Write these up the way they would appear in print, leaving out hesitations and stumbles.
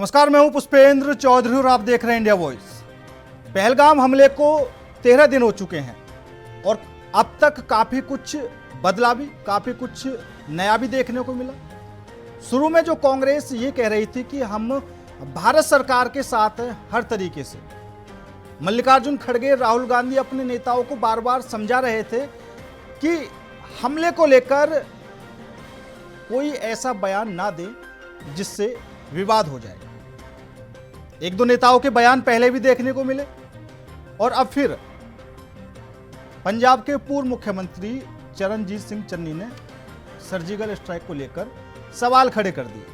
नमस्कार, मैं हूं पुष्पेंद्र चौधरी और आप देख रहे हैं इंडिया वॉइस। पहलगाम हमले को 13 दिन हो चुके हैं और अब तक काफी कुछ बदला भी, काफी कुछ नया भी देखने को मिला। शुरू में जो कांग्रेस ये कह रही थी कि हम भारत सरकार के साथ हैं हर तरीके से, मल्लिकार्जुन खड़गे, राहुल गांधी अपने नेताओं को बार बार समझा रहे थे कि हमले को लेकर कोई ऐसा बयान ना दे जिससे विवाद हो जाए। एक दो नेताओं के बयान पहले भी देखने को मिले और अब फिर पंजाब के पूर्व मुख्यमंत्री चरणजीत सिंह चन्नी ने सर्जिकल स्ट्राइक को लेकर सवाल खड़े कर दिए,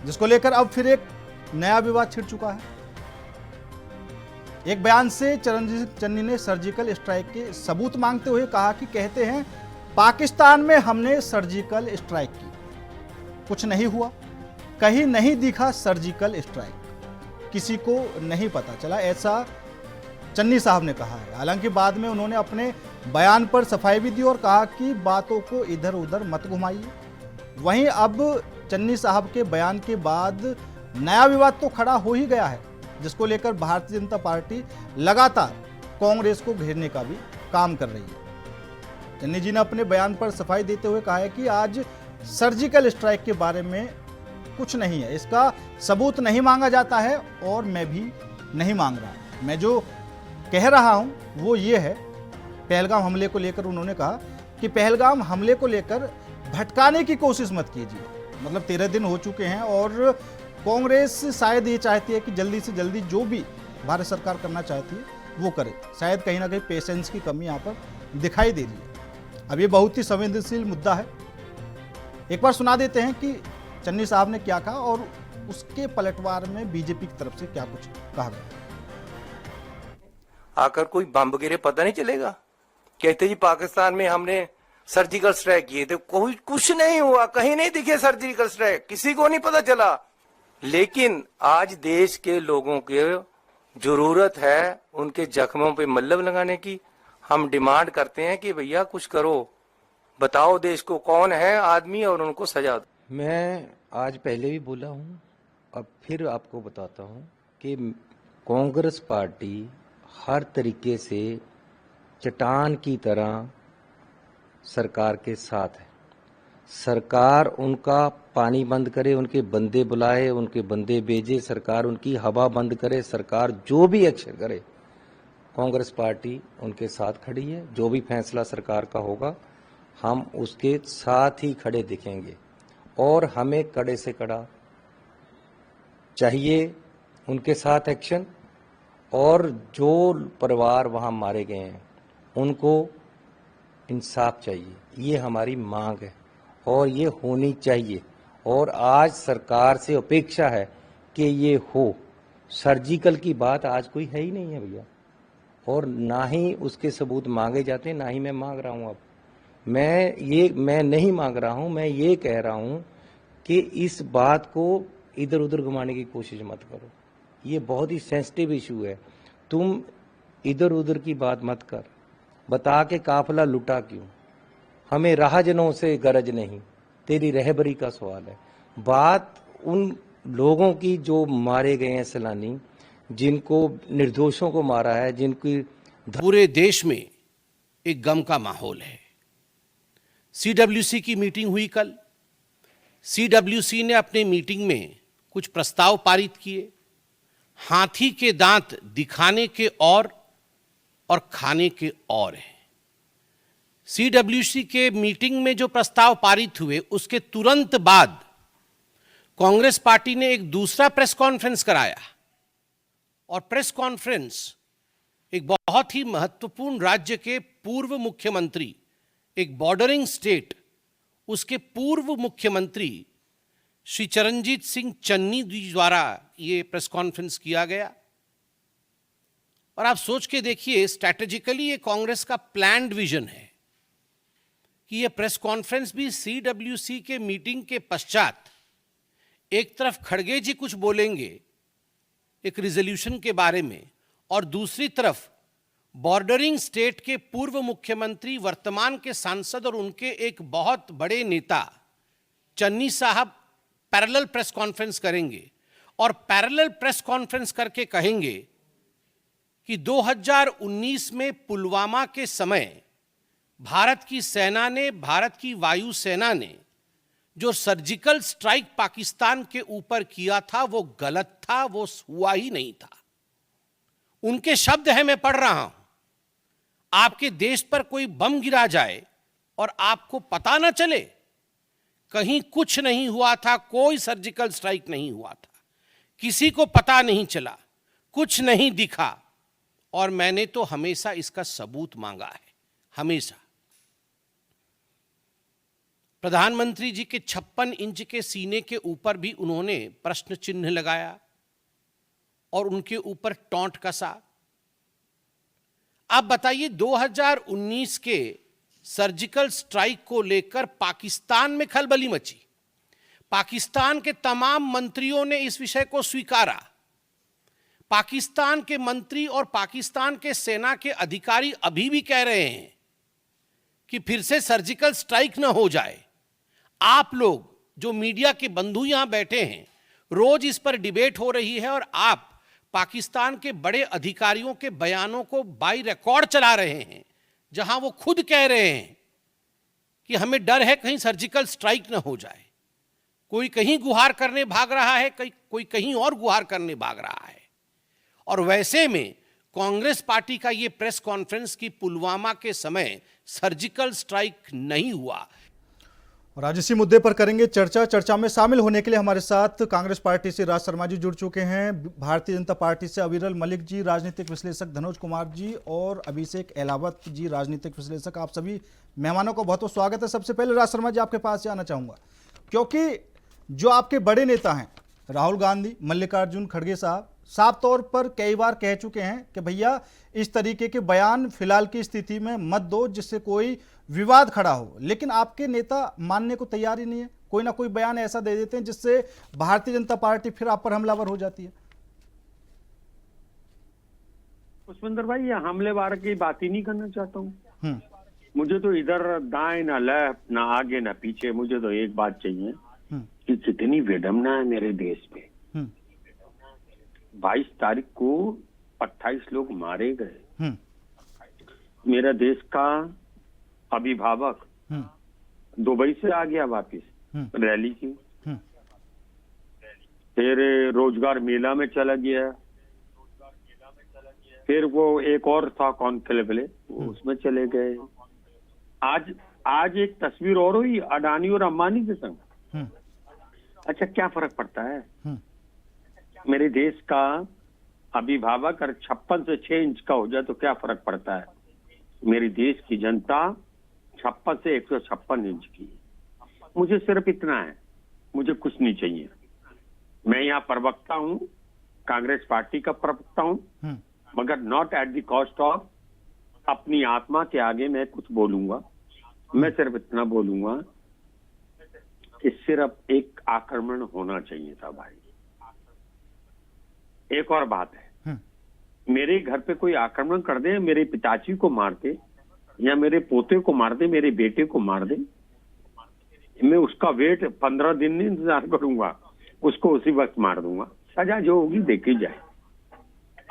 जिसको लेकर अब फिर एक नया विवाद छिड़ चुका है। एक बयान से चरणजीत चन्नी ने सर्जिकल स्ट्राइक के सबूत मांगते हुए कहा कि कहते हैं पाकिस्तान में हमने सर्जिकल स्ट्राइक की, कुछ नहीं हुआ, कहीं नहीं दिखा सर्जिकल स्ट्राइक, किसी को नहीं पता चला, ऐसा चन्नी साहब ने कहा है। हालांकि बाद में उन्होंने अपने बयान पर सफाई भी दी और कहा कि बातों को इधर उधर मत घुमाइए। वहीं अब चन्नी साहब के बयान के बाद नया विवाद तो खड़ा हो ही गया है, जिसको लेकर भारतीय जनता पार्टी लगातार कांग्रेस को घेरने का भी काम कर रही है। चन्नी जी ने अपने बयान पर सफाई देते हुए कहा है कि आज सर्जिकल स्ट्राइक के बारे में कुछ नहीं है, इसका सबूत नहीं मांगा जाता है और मैं भी नहीं मांग रहा। मैं जो कह रहा हूं वो ये है, पहलगाम हमले को लेकर उन्होंने कहा कि पहलगाम हमले को लेकर भटकाने की कोशिश मत कीजिए। मतलब 13 दिन हो चुके हैं और कांग्रेस शायद ये चाहती है कि जल्दी से जल्दी जो भी भारत सरकार करना चाहती है वो करे। शायद कहीं ना कहीं पेशेंस की कमी यहाँ पर दिखाई दे रही है। अब ये बहुत ही संवेदनशील मुद्दा है। एक बार सुना देते हैं कि चन्नी साहब ने क्या कहा और उसके पलटवार में बीजेपी की तरफ से क्या कुछ कहा गया। आकर कोई बम गिरे पता नहीं चलेगा। कहते जी पाकिस्तान में हमने सर्जिकल स्ट्राइक किए थे, कोई कुछ नहीं हुआ, कहीं नहीं दिखे सर्जिकल स्ट्राइक, किसी को नहीं पता चला। लेकिन आज देश के लोगों की जरूरत है उनके जख्मों पे मल्हम लगाने की। हम डिमांड करते हैं कि भैया कुछ करो, बताओ देश को कौन है आदमी और उनको सजा दो। मैं आज पहले भी बोला हूं, अब फिर आपको बताता हूं कि कांग्रेस पार्टी हर तरीके से चट्टान की तरह सरकार के साथ है। सरकार उनका पानी बंद करे, उनके बंदे बुलाए, उनके बंदे भेजे, सरकार उनकी हवा बंद करे, सरकार जो भी एक्शन करे, कांग्रेस पार्टी उनके साथ खड़ी है। जो भी फैसला सरकार का होगा हम उसके साथ ही खड़े दिखेंगे और हमें कड़े से कड़ा चाहिए उनके साथ एक्शन। और जो परिवार वहां मारे गए हैं उनको इंसाफ चाहिए, ये हमारी मांग है और ये होनी चाहिए। और आज सरकार से अपेक्षा है कि ये हो। सर्जिकल की बात आज कोई है ही नहीं है भैया, और ना ही उसके सबूत मांगे जाते, ना ही मैं मांग रहा हूं। अब मैं नहीं मांग रहा हूं, मैं ये कह रहा हूं कि इस बात को इधर उधर घुमाने की कोशिश मत करो। ये बहुत ही सेंसिटिव इशू है। तुम इधर उधर की बात मत कर, बता के काफिला लुटा क्यों, हमें राहजनों से गरज नहीं, तेरी रहबरी का सवाल है। बात उन लोगों की जो मारे गए हैं सैलानी, जिनको निर्दोषों को मारा है, जिनकी पूरे देश में एक गम का माहौल है। सीडब्ल्यूसी की मीटिंग हुई कल। सीडब्ल्यूसी ने अपने मीटिंग में कुछ प्रस्ताव पारित किए। हाथी के दांत दिखाने के और खाने के और हैं। सीडब्ल्यूसी के मीटिंग में जो प्रस्ताव पारित हुए उसके तुरंत बाद कांग्रेस पार्टी ने एक दूसरा प्रेस कॉन्फ्रेंस कराया और प्रेस कॉन्फ्रेंस एक बहुत ही महत्वपूर्ण राज्य के पूर्व मुख्यमंत्री, एक बॉर्डरिंग स्टेट, उसके पूर्व मुख्यमंत्री श्री चरणजीत सिंह चन्नी जी द्वारा ये प्रेस कॉन्फ्रेंस किया गया। और आप सोच के देखिए, स्ट्रैटेजिकली ये कांग्रेस का प्लान्ड विजन है कि ये प्रेस कॉन्फ्रेंस भी सीडब्ल्यूसी के मीटिंग के पश्चात एक तरफ खड़गे जी कुछ बोलेंगे एक रिजोल्यूशन के बारे में और दूसरी तरफ बॉर्डरिंग स्टेट के पूर्व मुख्यमंत्री, वर्तमान के सांसद और उनके एक बहुत बड़े नेता चन्नी साहब पैरेलल प्रेस कॉन्फ्रेंस करेंगे और पैरेलल प्रेस कॉन्फ्रेंस करके कहेंगे कि 2019 में पुलवामा के समय भारत की सेना ने, भारत की वायुसेना ने जो सर्जिकल स्ट्राइक पाकिस्तान के ऊपर किया था वो गलत था, वो हुआ ही नहीं था। उनके शब्द हैं, मैं पढ़ रहा हूं। आपके देश पर कोई बम गिरा जाए और आपको पता ना चले, कहीं कुछ नहीं हुआ था, कोई सर्जिकल स्ट्राइक नहीं हुआ था, किसी को पता नहीं चला, कुछ नहीं दिखा, और मैंने तो हमेशा इसका सबूत मांगा है, हमेशा। प्रधानमंत्री जी के 56 इंच के सीने के ऊपर भी उन्होंने प्रश्न चिन्ह लगाया और उनके ऊपर टॉन्ट कसा। आप बताइए, 2019 के सर्जिकल स्ट्राइक को लेकर पाकिस्तान में खलबली मची, पाकिस्तान के तमाम मंत्रियों ने इस विषय को स्वीकारा, पाकिस्तान के मंत्री और पाकिस्तान के सेना के अधिकारी अभी भी कह रहे हैं कि फिर से सर्जिकल स्ट्राइक न हो जाए। आप लोग जो मीडिया के बंधु यहां बैठे हैं, रोज इस पर डिबेट हो रही है और आप पाकिस्तान के बड़े अधिकारियों के बयानों को बाई रिकॉर्ड चला रहे हैं, जहां वो खुद कह रहे हैं कि हमें डर है कहीं सर्जिकल स्ट्राइक न हो जाए। कोई कहीं गुहार करने भाग रहा है, कोई कहीं और गुहार करने भाग रहा है। और वैसे में कांग्रेस पार्टी का ये प्रेस कॉन्फ्रेंस कि पुलवामा के समय सर्जिकल स्ट्राइक नहीं हुआ। और आज इसी मुद्दे पर करेंगे चर्चा। चर्चा में शामिल होने के लिए हमारे साथ कांग्रेस पार्टी से राज शर्मा जी जुड़ चुके हैं, भारतीय जनता पार्टी से अविरल मलिक जी, राजनीतिक विश्लेषक धनोज कुमार जी और अभिषेक एलावत जी, राजनीतिक विश्लेषक। आप सभी मेहमानों का बहुत बहुत स्वागत है। सबसे पहले राज शर्मा जी आपके पास जाना चाहूँगा, क्योंकि जो आपके बड़े नेता हैं राहुल गांधी, मल्लिकार्जुन खड़गे साहब साफ तौर पर कई बार कह चुके हैं कि भैया इस तरीके के बयान फिलहाल की स्थिति में मत दो जिससे कोई विवाद खड़ा हो, लेकिन आपके नेता मानने को तैयार ही नहीं है। कोई ना कोई बयान ऐसा दे देते हैं जिससे भारतीय जनता पार्टी फिर आप पर हमलावर हो जाती है। पुष्पेंद्र भाई, ये हमलेवार की बात ही नहीं करना चाहता हूँ। मुझे तो इधर दाएं ना लेफ्ट, ना आगे ना पीछे, मुझे तो एक बात चाहिए कि कितनी विडम्बना है मेरे देश में। 22 तारीख को 28 लोग मारे गए। मेरा देश का अभिभावक दुबई से आ गया वापिस रैली की, फिर रोजगार मेला में चला गया, फिर वो एक और था कॉन्क्लेव, उसमें चले गए। आज एक तस्वीर और हुई अडानी और अंबानी के संग। अच्छा, क्या फर्क पड़ता है? मेरे देश का अभिभावक अगर 56 से 6 इंच का हो जाए तो क्या फर्क पड़ता है? मेरे देश की जनता 56 से 156 इंच की। मुझे सिर्फ इतना है, मुझे कुछ नहीं चाहिए। मैं यहाँ प्रवक्ता हूँ, कांग्रेस पार्टी का प्रवक्ता हूँ, मगर not at the cost of अपनी आत्मा के आगे मैं कुछ बोलूंगा। मैं सिर्फ इतना बोलूंगा कि सिर्फ एक आक्रमण होना चाहिए था भाई। एक और बात है, मेरे घर पे कोई आक्रमण कर दे, मेरे पिताजी को मार दे या मेरे पोते को मार दे, मेरे बेटे को मार दे, मैं उसका वेट 15 दिन नहीं इंतजार करूंगा, उसको उसी वक्त मार दूंगा। सजा जो होगी देखी जाए।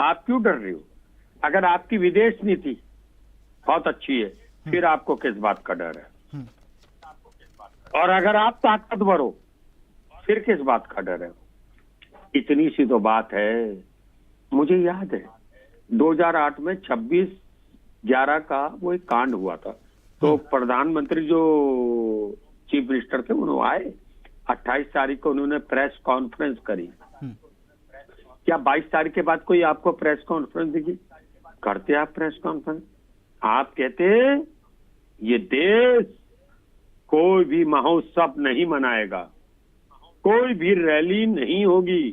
आप क्यों डर रहे हो? अगर आपकी विदेश नीति बहुत अच्छी है फिर आपको किस बात का डर है? और अगर आप ताकतवर हो फिर किस बात का डर है? इतनी सी तो बात है। मुझे याद है 2008 में 26/11 का वो एक कांड हुआ था, तो प्रधानमंत्री जो चीफ मिनिस्टर थे उन्होंने आए, 28 तारीख को उन्होंने प्रेस कॉन्फ्रेंस करी। क्या 22 तारीख के बाद कोई आपको प्रेस कॉन्फ्रेंस दिखी? करते आप प्रेस कॉन्फ्रेंस? आप कहते ये देश कोई भी महोत्सव नहीं मनाएगा, कोई भी रैली नहीं होगी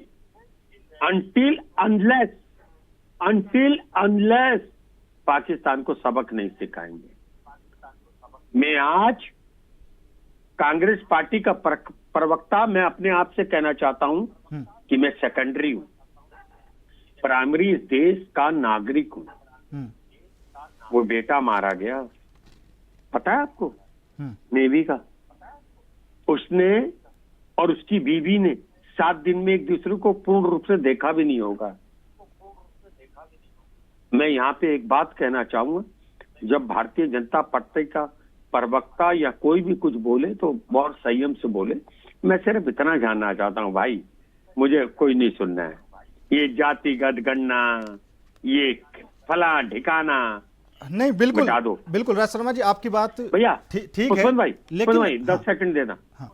until unless पाकिस्तान को सबक नहीं सिखाएंगे। मैं आज कांग्रेस पार्टी का प्रवक्ता, मैं अपने आप से कहना चाहता हूं कि मैं सेकेंडरी हूं, प्राइमरी इस देश का नागरिक हूं। वो बेटा मारा गया, पता है आपको, नेवी का, उसने और उसकी बीवी ने 7 दिन में एक दूसरे को पूर्ण रूप से देखा भी नहीं होगा। मैं यहाँ पे एक बात कहना चाहूंगा, जब भारतीय जनता पार्टी का प्रवक्ता या कोई भी कुछ बोले तो बहुत संयम से बोले। मैं सिर्फ इतना जानना चाहता हूँ भाई, मुझे कोई नहीं सुनना है ये जातिगत गणना, ये फला ठिकाना। नहीं, बिल्कुल मिटा दो। बिल्कुल राज शर्मा जी, आपकी बात भैया ठीक है, पुष्पन भाई, लेकिन भाई 10 सेकंड देना। हाँ।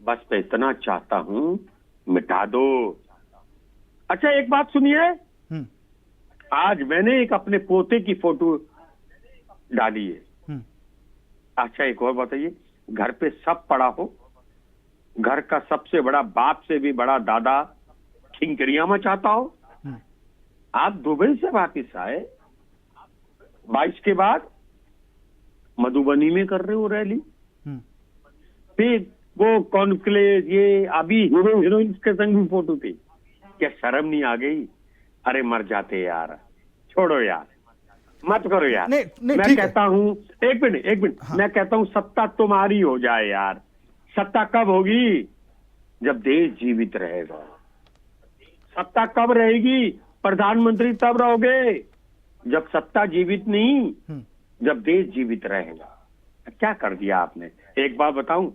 बस मैं इतना चाहता हूँ, मिटा दो। अच्छा एक बात सुनिए, आज मैंने एक अपने पोते की फोटो डाली है। अच्छा एक और बताइए, घर पे सब पड़ा हो, घर का सबसे बड़ा बाप से भी बड़ा दादा खिंकरिया में चाहता हो, आप दुबई से वापिस आए 22 के बाद, मधुबनी में कर रहे हो रैली, फिर वो कॉन्क्लेव, ये अभी हीरो हीरोइन के संग भी फोटो थी, क्या शर्म नहीं आ गई? अरे मर जाते यार, छोड़ो यार, मत करो यार। नहीं, मैं ठीक है। कहता हूँ एक मिनट हाँ। मैं कहता हूँ सत्ता तुम्हारी हो जाए यार। सत्ता कब होगी? जब देश जीवित रहेगा। सत्ता कब रहेगी? प्रधानमंत्री तब रहोगे जब सत्ता जीवित नहीं, जब देश जीवित रहेगा। क्या कर दिया आपने? एक बात बताऊं,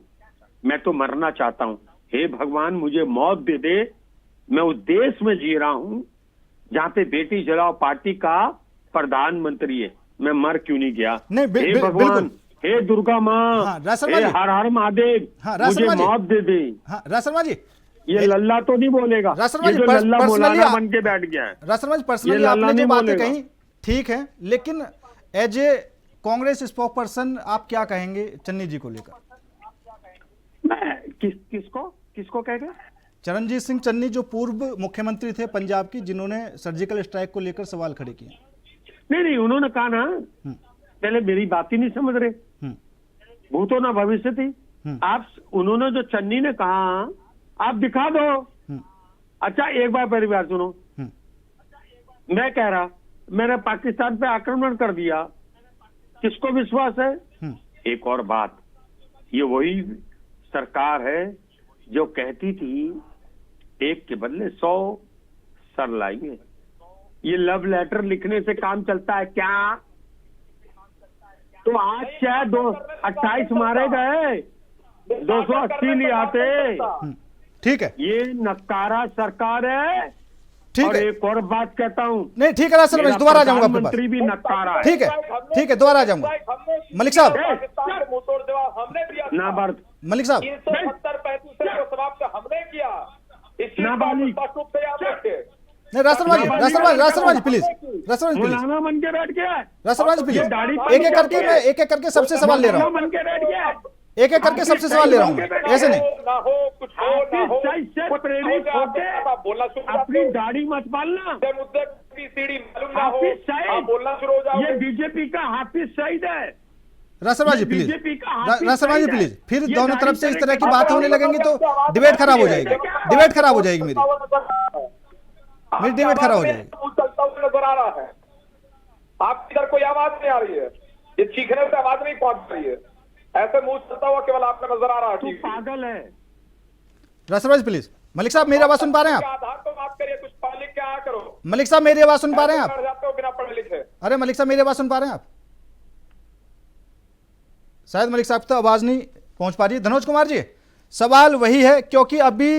मैं तो मरना चाहता हूं। हे भगवान मुझे मौत दे दे, मैं उस देश में जी रहा हूं जहां पे बेटी जलाओ पार्टी का प्रधानमंत्री है। मैं मर क्यों नहीं गया? नहीं, हे भगवान, हे दुर्गा माँ, हाँ, राज शर्मा हे जी। हर हर महादेव, हाँ, राज मुझे शर्मा जी। मौत दे दे। हाँ राज शर्मा जी, ये लल्ला तो नहीं बोलेगा, राज शर्मा ये जी, जो लल्ला पर्सनली मौलाना बन के बैठ गया है। राज शर्मा जी, ये पर्सनली लल्ला आपने जो नहीं बातें बोलेगा। कही ठीक है, लेकिन as a Congress spokesperson आप क्या कहेंगे चन्नी जी को लेकर? मैं किसको कह गया? चरणजीत सिंह चन्नी जो पूर्व मुख्यमंत्री थे पंजाब की, जिन्होंने सर्जिकल स्ट्राइक को लेकर सवाल खड़े किए। नहीं उन्होंने कहा ना, पहले मेरी बात ही नहीं समझ रहे, भूतो ना भविष्य थी। आप उन्होंने जो चन्नी ने कहा आप दिखा दो। अच्छा एक बार पहली बार सुनो, मैं कह रहा मैंने पाकिस्तान पे आक्रमण कर दिया, किसको विश्वास है? एक और बात, ये वही सरकार है जो कहती थी एक के बदले 100 सर लाएंगे। ये लव लेटर लिखने से काम चलता है क्या? तो आज क्या 28 मारे गए, 280 ले आते। ठीक है, ये नकारा सरकार है। ठीक और है। एक और बात कहता हूँ, नहीं ठीक है राज शर्मा जी, दोबारा आ जाऊंगा आपके पास। मंत्री भी नकारा है। ठीक है, दोबारा आ जाऊंगा। मलिक साहब, ना भारत मलिक साहब, 370-35 को समाप्त हमने किया, इस चीज नाबालिग। को स्पष्ट रूप से याद रखें। नहीं राज शर्मा जी, राज शर्मा जी प्लीज, राज शर्मा जी प्लीज, मौलाना बन के बैठ गया है। राज शर्मा जी प्लीज, ये दाढ़ी एक एक करके मैं एक एक करके सबसे सवाल ले रहा हूँ, बन के बैठ गया है। एक एक करके सबसे सवाल ले रहा हूँ, ऐसे नहीं। ना हो कुछ हो ना हो, हाफिज सईद से प्रेरित आप होके बोलना शुरू कर अपनी दो। दाढ़ी मत पालना। मुद्दे की सीढ़ी मालूम ना हो, हाफिज सईद, आप बोलना शुरू हो जाओ। ये बीजेपी का हाफिज सईद है। राज शर्मा जी ये प्लीज, बीजेपी का हाफिज राज शर्मा जी सईद है। प्लीज, फिर ये दोनों दाढ़ी तरफ से इस तरह की चले बातें होने लगेंगी तो डिबेट खराब हो जाएगी, डिबेट खराब हो जाएगी मेरी डिबेट खराब हो जाएगी। चलता हुआ नजर आ रहा है, आप इधर कोई आवाज नहीं आ रही है, ये चीखने से आवाज नहीं पहुंच रही है, ऐसे मुंह चलता हुआ केवल आपका नजर आ रहा है। तू पागल है। राज शर्मा जी प्लीज, मलिक साहब मेरी आवाज सुन पा रहे हैं आप? आधार पर बात करिए, कुछ पढ़ लिख के आया करो। मलिक साहब मेरी आवाज सुन पा रहे हैं आप? बैठ जाते हो बिना पढ़े लिखे। अरे मलिक साहब मेरी आवाज सुन पा रहे हैं आप? शायद मलिक साहब तो आवाज नहीं पहुंच पा रही है। धनोज कुमार जी, सवाल वही है, क्योंकि अभी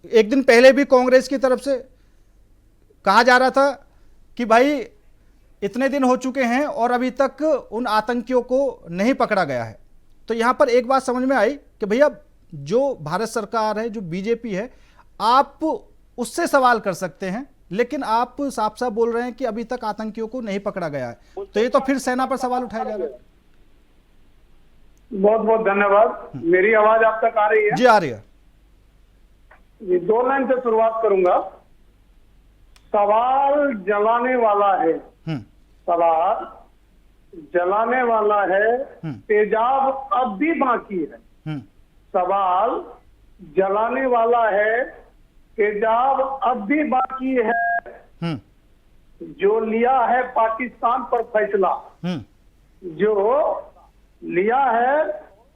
एक दिन पहले भी कांग्रेस की तरफ से कहा जा रहा था कि भाई इतने दिन हो चुके हैं और अभी तक उन आतंकियों को नहीं पकड़ा गया है। तो यहां पर एक बात समझ में आई कि भैया जो भारत सरकार है, जो बीजेपी है, आप उससे सवाल कर सकते हैं, लेकिन आप साफ साफ बोल रहे हैं कि अभी तक आतंकियों को नहीं पकड़ा गया है। तो ये तो फिर सेना पर सवाल उठाया जा रहा है। बहुत बहुत धन्यवाद। मेरी आवाज आप तक आ रही है? जी आ रही है। ये 2 लाइन से शुरुआत करूंगा। सवाल जलाने वाला है, सवाल जलाने वाला है, तेजाब अब भी बाकी है। सवाल जलाने वाला है, तेजाब अब भी बाकी है। जो लिया है पाकिस्तान पर फैसला, जो लिया है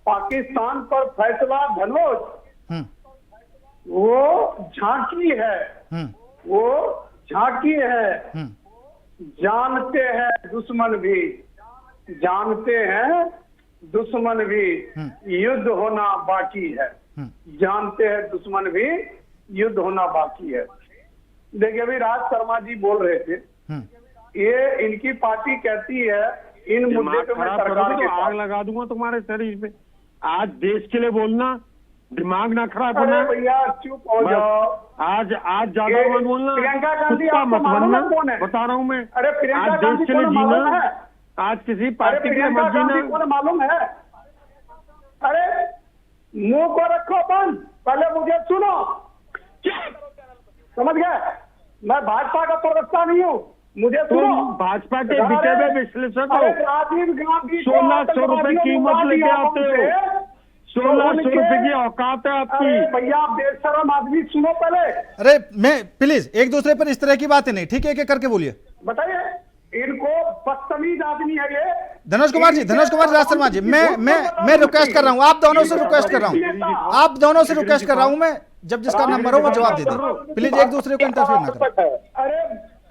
पाकिस्तान पर फैसला, धनोज वो झांकी है, हम्म वो झांकी है। हम्म जानते हैं दुश्मन भी, जानते हैं दुश्मन भी, युद्ध होना बाकी है। जानते हैं दुश्मन भी, युद्ध होना बाकी है। देखिए अभी राज शर्मा जी बोल रहे थे, ये इनकी पार्टी कहती है इन मुद्दे पे मैं सरकार के आग लगा दूंगा तुम्हारे शरीर पे। आज देश के लिए बोलना, दिमाग ना खराब होना। अरे भैया चुप हो जाओ। आज ज्यादा मत बोलना, प्रियंका गांधी कुत्ता आपको मत मालूम है बनना, कौन है? बता रहा हूँ मैं। अरे प्रियंका आज गांधी देश के लिए कौन मालूम जीना, है? आज किसी अरे पार्टी के लिए प्रियंका मत जीना। गांधी कौन मालूम है? अरे मुंह को रखो बंद, पहले मुझे सुनो। समझ गए? मैं भाजपा का प्रवक्ता नहीं हूँ, मुझे तुम सुनो। भाजपा के बिके हुए विश्लेषक हो। अरे राजीव गांधी को 1600 रुपए कीमत लेके आते हो, 1600 रुपए की औकात है आपकी। अरे भैया आप बेशरम आदमी, सुनो पहले अरे मैं प्लीज एक दूसरे पर इस तरह की बातें नहीं, ठीक है, एक एक करके बोलिए। बताइए। इनको बदतमीज आदमी है ये। धनुष कुमार जी, राज शर्मा जी, मैं रिक्वेस्ट कर रहा हूँ, आप दोनों से रिक्वेस्ट कर रहा हूँ, आप दोनों से रिक्वेस्ट कर रहा हूँ मैं, जब जिसका नंबर हो वो जवाब दे दे, प्लीज एक दूसरे को इंटरफेयर ना करें। अरे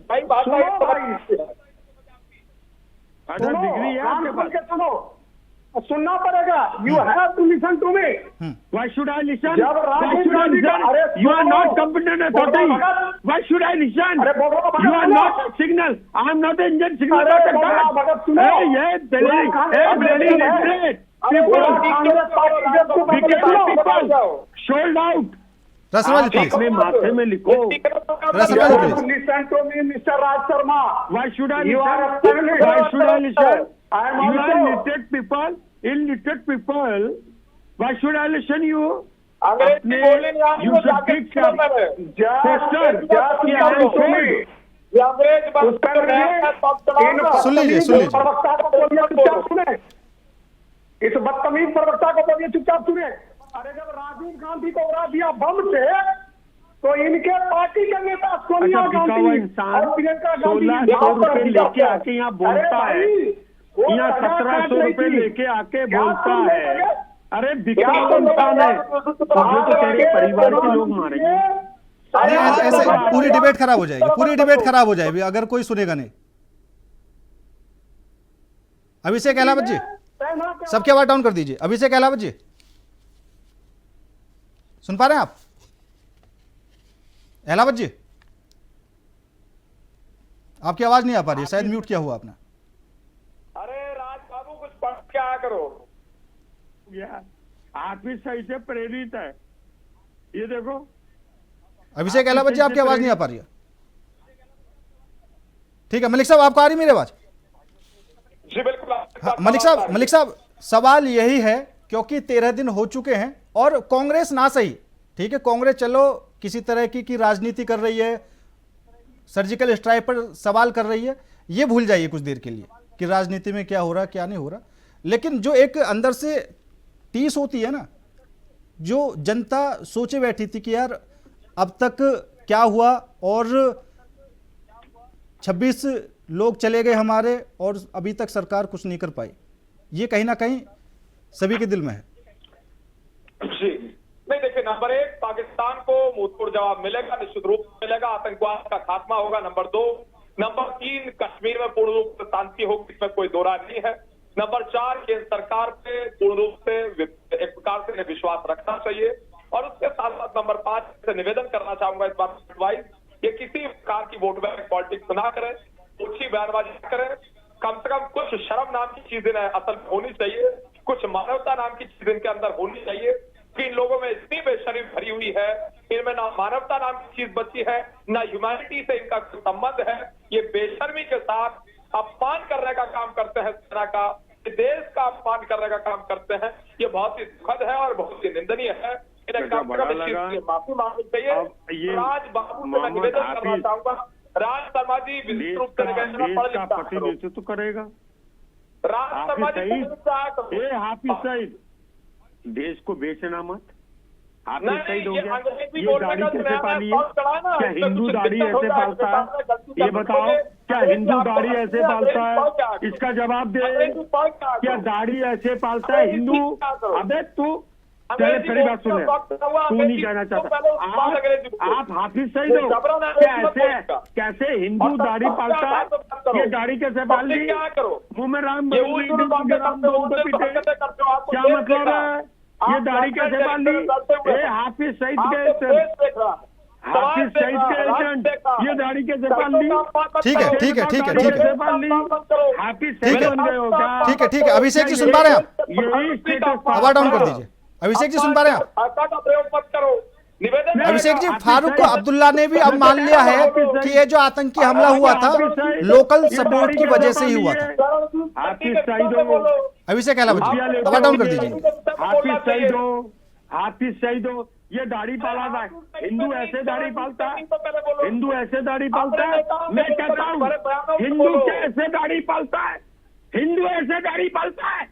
भाई बात सुनो भाई, अच्छा डिग्री है आपके पास? सुनो, सुनना पड़ेगा। You have to listen to me. Why should I listen? जब Why Rajiv should I Gandhi का- listen? अरे You are सुनो। not competent authority. Why should I listen? अरे बोलो भगत You are सुनो। not a signal. I am not an Indian signal. अरे बोलो भगत सुनो। Hey, yeah, Delhi, hey, Delhi literate people, Congress party जब तुम wicked सुनो, people, sold out. Raj Sharma ji please, अपने माथे में लिखो। Raj Sharma ji please, listen to me mister Raj Sharma. Why should I You are listen? absolutely Why should I listen? I am You are also- illiterate people, illiterate people. Why should I listen you? अंग्रेजी बोलने नहीं आती You तो should जाके pick सुनो up मेरे। sister, कि I am sold. ये अंग्रेज बात कर रहे हैं, तब चलाओ। सुन लीजिए, सुन लीजिए। प्रवक्ता को बोलिए चुपचाप सुने, इस बदतमीज प्रवक्ता को बोलिए चुपचाप सुने। अरे जब राजीव गांधी को उड़ा दिया बम से, तो इनके पार्टी के नेता सोनिया अच्छा, बिका हुआ गांधी इंसान और प्रियंका गांधी 1600 रुपए लेके आके यहाँ बोलता है, यहाँ 1700 रुपए लेके आके बोलता है। अरे बिका हुआ इंसान है, तुझे तो तेरे परिवार के लोग मारेंगे। नहीं, ऐसे पूरी डिबेट खराब हो जाएगी, पूरी डिबेट खराब हो जाएगी अगर कोई सुनेगा नहीं। अभिषेक अहलावत जी, सबकी आवाज डाउन कर दीजिए। अभिषेक अहलावत जी, सुन पा रहे हैं आप? अहलावत जी, आपकी आवाज नहीं आ पा रही है, शायद म्यूट किया हुआ आपने। अरे राज बाबू कुछ पढ़ के आया करो। आप ही सही से प्रेरित है, ये देखो। अभिषेक अहलावत जी, आपकी आवाज नहीं आ पा रही है। ठीक है, मलिक साहब आपको आ रही मेरी आवाज? जी बिल्कुल। हाँ, मलिक साहब सवाल यही है, क्योंकि 13 दिन हो चुके हैं और कांग्रेस ना सही, ठीक है, कांग्रेस चलो किसी तरह की राजनीति कर रही है, सर्जिकल स्ट्राइक पर सवाल कर रही है, ये भूल जाइए कुछ देर के लिए कि राजनीति में क्या हो रहा क्या नहीं हो रहा। लेकिन जो एक अंदर से टीस होती है ना, जो जनता सोचे बैठी थी कि यार अब तक क्या हुआ, और 26 लोग चले गए हमारे और अभी तक सरकार कुछ नहीं कर पाई, ये कहीं ना कहीं सभी के दिल में है। जी नहीं, देखिए नंबर 1 पाकिस्तान को मुंहतोड़ जवाब मिलेगा, निश्चित रूप से मिलेगा, आतंकवाद का खात्मा होगा। नंबर 2, नंबर 3 कश्मीर में पूर्ण रूप से शांति होगी, इसमें कोई दो राय नहीं है। नंबर 4 केंद्र सरकार पे पूर्ण रूप से एक प्रकार से विश्वास रखना चाहिए। और उसके साथ साथ नंबर 5 से निवेदन करना चाहूंगा इस बात एडवाइस, ये किसी प्रकार की वोट बैंक पॉलिटिक्स ना करें, ऊंची बयानबाजी न करें, कम से कम कुछ शर्म नाम की चीजें असल में होनी चाहिए, कुछ मानवता नाम की चीज इनके अंदर होनी चाहिए कि इन लोगों में इतनी बेशर्मी भरी हुई है, इनमें ना मानवता नाम की चीज बची है, ना ह्यूमैनिटी से इनका संबंध है। ये बेशर्मी के साथ अपमान करने का काम करते हैं सेना का, देश का अपमान करने का काम करते हैं। ये बहुत ही दुखद है और बहुत ही निंदनीय है। इन्हें कम से कम इस चीज के लिए माफी मांगनी चाहिए। राज बाबू से मैं निवेदन करना चाहूंगा, राज शर्मा जी विस्तृत रूप से निवेदन पढ़ लिखा करो। प्रतिनिधित्व करेगा राज शर्मा जी हाफिज सईद, देश को बेचना मत। हाफिज सईद हो गया, ये दाढ़ी कैसे पाली है? क्या हिंदू दाढ़ी ऐसे पालता है? ये बताओ, क्या हिंदू दाढ़ी ऐसे पालता है? इसका जवाब दे। क्या दाढ़ी ऐसे पालता है हिंदू? अबे तू चले मेरी बात सुने, तू नहीं कहना चाहता। आप हाफिज सईद हो, कैसे हिंदू दाढ़ी पालता है? ये दाढ़ी कैसे पाल ली? मुंह में राम क्या मतलब है? ये दाढ़ी कैसे पाल ली? हाफिज सईद के हाफिज सईद के एजेंट ये दाढ़ी कैसे पाल ली? ठीक है ठीक है ठीक है ठीक है पाल ली? हाफिज सईद बन गए हो क्या? ठीक है ठीक है। अभिषेक जी सुन पा रहे हैं आप? यही स्टेटस आवाज डाउन कर दीजिए। अभिषेक जी सुन पा रहे हैं आप? भाषा का प्रयोग मत करो। निवेदन अभिषेक जी, फारूक अब्दुल्ला ने भी अब मान लिया है कि ये जो आतंकी हमला हुआ था लोकल सपोर्ट की वजह से ही हुआ था। हाफिज सईद हो, अभिषेक अहलावत जी आवाज डाउन कर दीजिए। हाफिज सईद हो, हाफिज सईद हो, ये दाढ़ी पाला है। हिंदू ऐसे दाढ़ी पालता है? हिंदू ऐसे दाढ़ी पालता है? मैं कहता हूँ हिंदू कैसे दाढ़ी पालता है? हिंदू ऐसे दाढ़ी पालता है?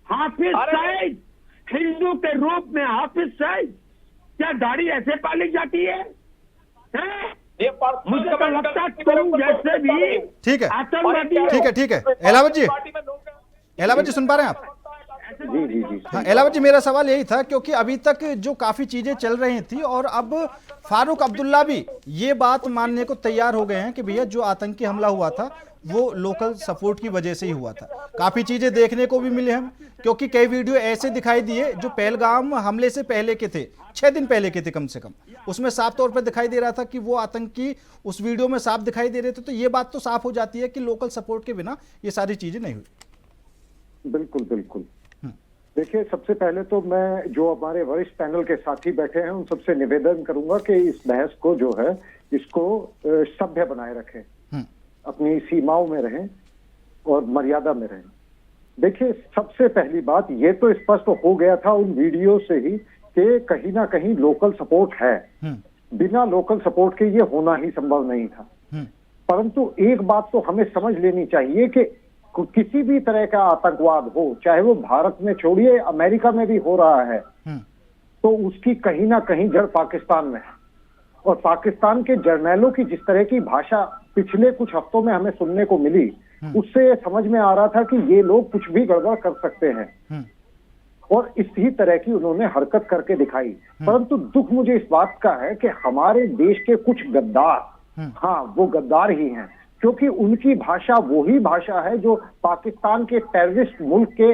हाफिज सईद हिंदू के रूप में हाफिज सईद क्या दाढ़ी ऐसे पाली जाती है? मुझे तो लगता है तुम जैसे भी ठीक है आतंकवादी ठीक है ठीक है। अहलावत जी सुन पा रहे हैं आप? जी जी जी। हाँ अहलावत जी, मेरा सवाल यही था क्योंकि अभी तक जो काफी चीजें चल रही थी और अब फारूक अब्दुल्ला भी ये बात मानने को तैयार हो गए हैं कि भैया जो आतंकी हमला हुआ था वो लोकल सपोर्ट की वजह से ही हुआ था। काफी चीजें देखने को भी मिले हैं क्योंकि कई वीडियो ऐसे दिखाई दिए जो पहलगाम हमले से पहले के थे, 6 दिन पहले के थे कम से कम। उसमें साफ तौर पर दिखाई दे रहा था कि वो आतंकी उस वीडियो में साफ दिखाई दे रहे थे। तो ये बात तो साफ हो जाती है कि लोकल सपोर्ट के बिना ये सारी चीजें नहीं हुई। बिल्कुल बिल्कुल। देखिए, सबसे पहले तो मैं जो हमारे वरिष्ठ पैनल के साथी बैठे हैं उन सबसे निवेदन करूंगा कि इस बहस को जो है इसको सभ्य बनाए रखें, अपनी सीमाओं में रहें और मर्यादा में रहें। देखिए, सबसे पहली बात ये तो स्पष्ट हो गया था उन वीडियो से ही कि कहीं ना कहीं लोकल सपोर्ट है। बिना लोकल सपोर्ट के ये होना ही संभव नहीं था। परंतु एक बात तो हमें समझ लेनी चाहिए कि किसी भी तरह का आतंकवाद हो, चाहे वो भारत में छोड़िए अमेरिका में भी हो रहा है, तो उसकी कहीं ना कहीं जड़ पाकिस्तान में है। और पाकिस्तान के जर्नैलों की जिस तरह की भाषा पिछले कुछ हफ्तों में हमें सुनने को मिली, उससे ये समझ में आ रहा था कि ये लोग कुछ भी गड़बड़ कर सकते हैं और इसी तरह की उन्होंने हरकत करके दिखाई। परंतु दुख मुझे इस बात का है कि हमारे देश के कुछ गद्दार, हाँ वो गद्दार ही हैं, क्योंकि उनकी भाषा वही भाषा है जो पाकिस्तान के टेररिस्ट मुल्क के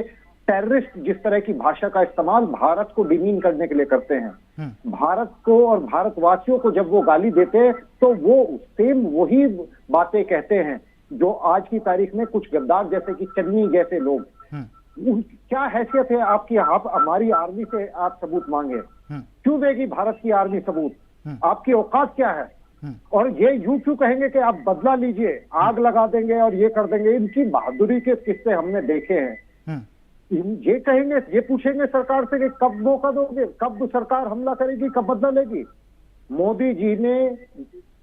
टेररिस्ट जिस तरह की भाषा का इस्तेमाल भारत को डिमीन करने के लिए करते हैं। भारत को और भारतवासियों को जब वो गाली देते हैं तो वो सेम वही बातें कहते हैं जो आज की तारीख में कुछ गद्दार जैसे कि चन्नी जैसे लोग। क्या हैसियत है आपकी? आप हमारी आर्मी से आप सबूत मांगे, क्यों देगी भारत की आर्मी सबूत? आपकी औकात क्या है? और ये यूं क्यों कहेंगे कि आप बदला लीजिए, आग लगा देंगे और ये कर देंगे? इनकी बहादुरी के किस्से हमने देखे हैं। ये कहेंगे, ये पूछेंगे सरकार से कि कब मौका दोगे, कब सरकार हमला करेगी, कब बदला लेगी? मोदी जी ने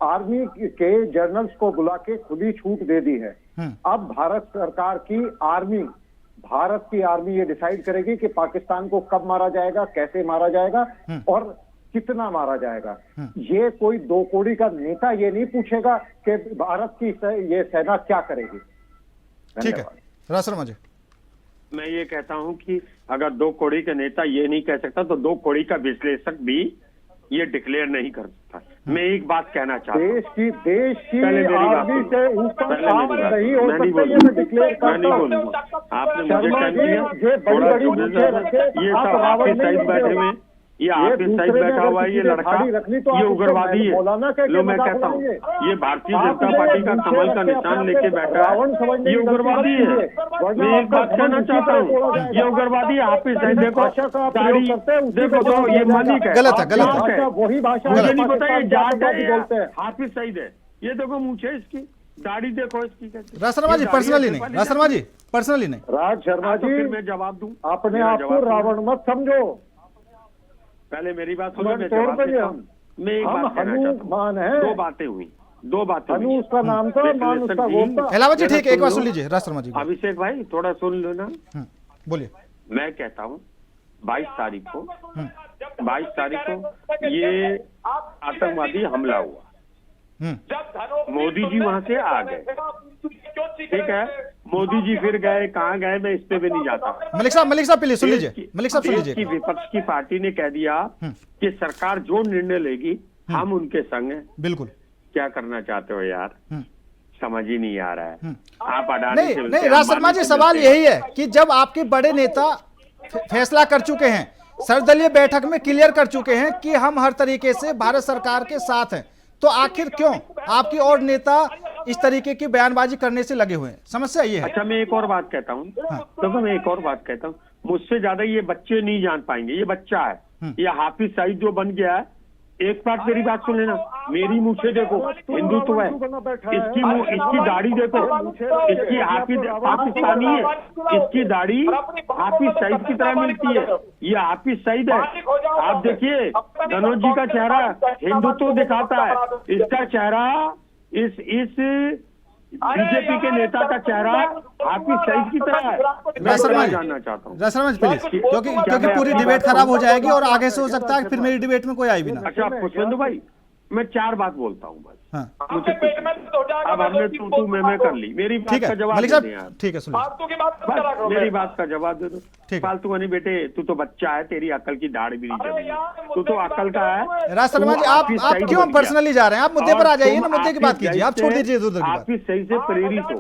आर्मी के जनरल्स को बुला के खुली छूट दे दी है। अब भारत सरकार की आर्मी, भारत की आर्मी ये डिसाइड करेगी कि पाकिस्तान को कब मारा जाएगा, कैसे मारा जाएगा और कितना मारा जाएगा। ये कोई दो कौड़ी का नेता ये नहीं पूछेगा कि भारत की ये सेना क्या करेगी। ठीक है रासरमा जी। मैं ये कहता हूं कि अगर दो कौड़ी का नेता ये नहीं कह सकता तो दो कौड़ी का विश्लेषक भी ये डिक्लेयर नहीं कर सकता। मैं एक बात कहना चाहता हूं, देश की आर्मी से ऊपर काम नहीं हो सकता, ये मैं डिक्लेयर करता हूं। आपने मुझे टाइम दिया, थोड़ा ये सब आपके साइड बैठे हुए, ये आपके साइड बैठा हुआ है, ये लड़का ये उग्रवादी है। लो मैं कहता हूँ ये भारतीय जनता पार्टी का कमल का निशान लेके बैठा है, ये उग्रवादी है। मैं एक बात कहना चाहता हूँ, ये उग्रवादी है। हाफिज सईद देखो, देखो तो ये मलिक है, गलत है, गलत है, वही भाषा मुझे नहीं पता ये जाट है, हाफिज सईद है। ये देखो मूछे इसकी, दाढ़ी देखो इसकी कैसी। रासरमा जी पर्सनली नहीं, रासरमा जी पर्सनली नहीं। राज शर्मा जी मैं जवाब दूं, अपने आप को रावण मत समझो। पहले मेरी बात सुनो, मैं जवाब देता हूं। मैं एक बात कहना चाहता हूं, दो बातें हुई, दो बातें हुई। उसका नाम था, मान उसका गोपता। अहलावत जी ठीक है, एक बात सुन लीजिए रासरमा जी। अभिषेक भाई थोड़ा सुन लो ना, बोलिए। मैं कहता हूं 22 तारीख को ये आतंकवादी हमला हुआ, जब मोदी जी वहां से आ गए, ठीक है, मोदी जी फिर गए, कहाँ गए, मैं इस पे भी नहीं जाता। मलिक साहब प्लीज सुन लीजिए, मलिक साहब सुन देश की लीजिए। विपक्ष की पार्टी ने कह दिया कि सरकार जो निर्णय लेगी हम उनके संग हैं। बिल्कुल। क्या करना चाहते हो यार, समझ ही नहीं आ रहा है। आप अडानी से मिलते नहीं हैं, राज शर्मा जी, अंबानी से सवाल मिलते हैं। यही है कि जब आपके बड़े नेता फैसला कर चुके हैं, सर्वदलीय बैठक में क्लियर कर चुके हैं कि हम हर तरीके से भारत सरकार के साथ हैं, तो आखिर क्यों आपकी और नेता इस तरीके की बयानबाजी करने से लगे हुए हैं? समस्या ये है। अच्छा, मैं एक और बात कहता हूँ, देखो मैं एक और बात कहता हूँ, मुझसे ज्यादा ये बच्चे नहीं जान पाएंगे। ये बच्चा है, ये हाफिज सईद जो बन गया है, एक बात मेरी बात सुन लेना, मेरी मुझे देखो, हिंदुत्व है, इसकी दाढ़ी देखो, इसकी हाफिज पाकिस्तानी है, इसकी दाढ़ी हाफिज सईद की तरह मिलती है, ये हाफिज सईद है। आप देखिए धनोज जी का चेहरा हिंदुत्व दिखाता है, इसका चेहरा इस बीजेपी के नेता का चेहरा हाफिज सईद की तरह है। मैं जानना चाहता हूँ राज शर्मा जी प्लीज, क्योंकि पूरी डिबेट खराब हो जाएगी और आगे से हो सकता है फिर मेरी डिबेट में कोई आई भी ना। अच्छा पुष्पेंदु भाई, मैं 4 बात बोलता हूँ बस। हाँ। अब हमने तू मैं कर ली, मेरी बात का जवाब मलिक दे साहब दे यार। ठीक है, सुनिए। फालतू की बात मत करा करो। मेरी बात का जवाब दे दो। ठीक। फालतू का नहीं बेटे, तू तो बच्चा है, तेरी अकल की दाढ़ भी नहीं जमी, तू तो अकल का है। राज शर्मा जी, आप क्यों पर्सनली जा रहे हैं? आप मुद्दे पर आ जाइए ना, मुद्दे की बात कीजिए, आप छोड़ दीजिए इधर उधर की बात। हाफिज सईद से प्रेरित हो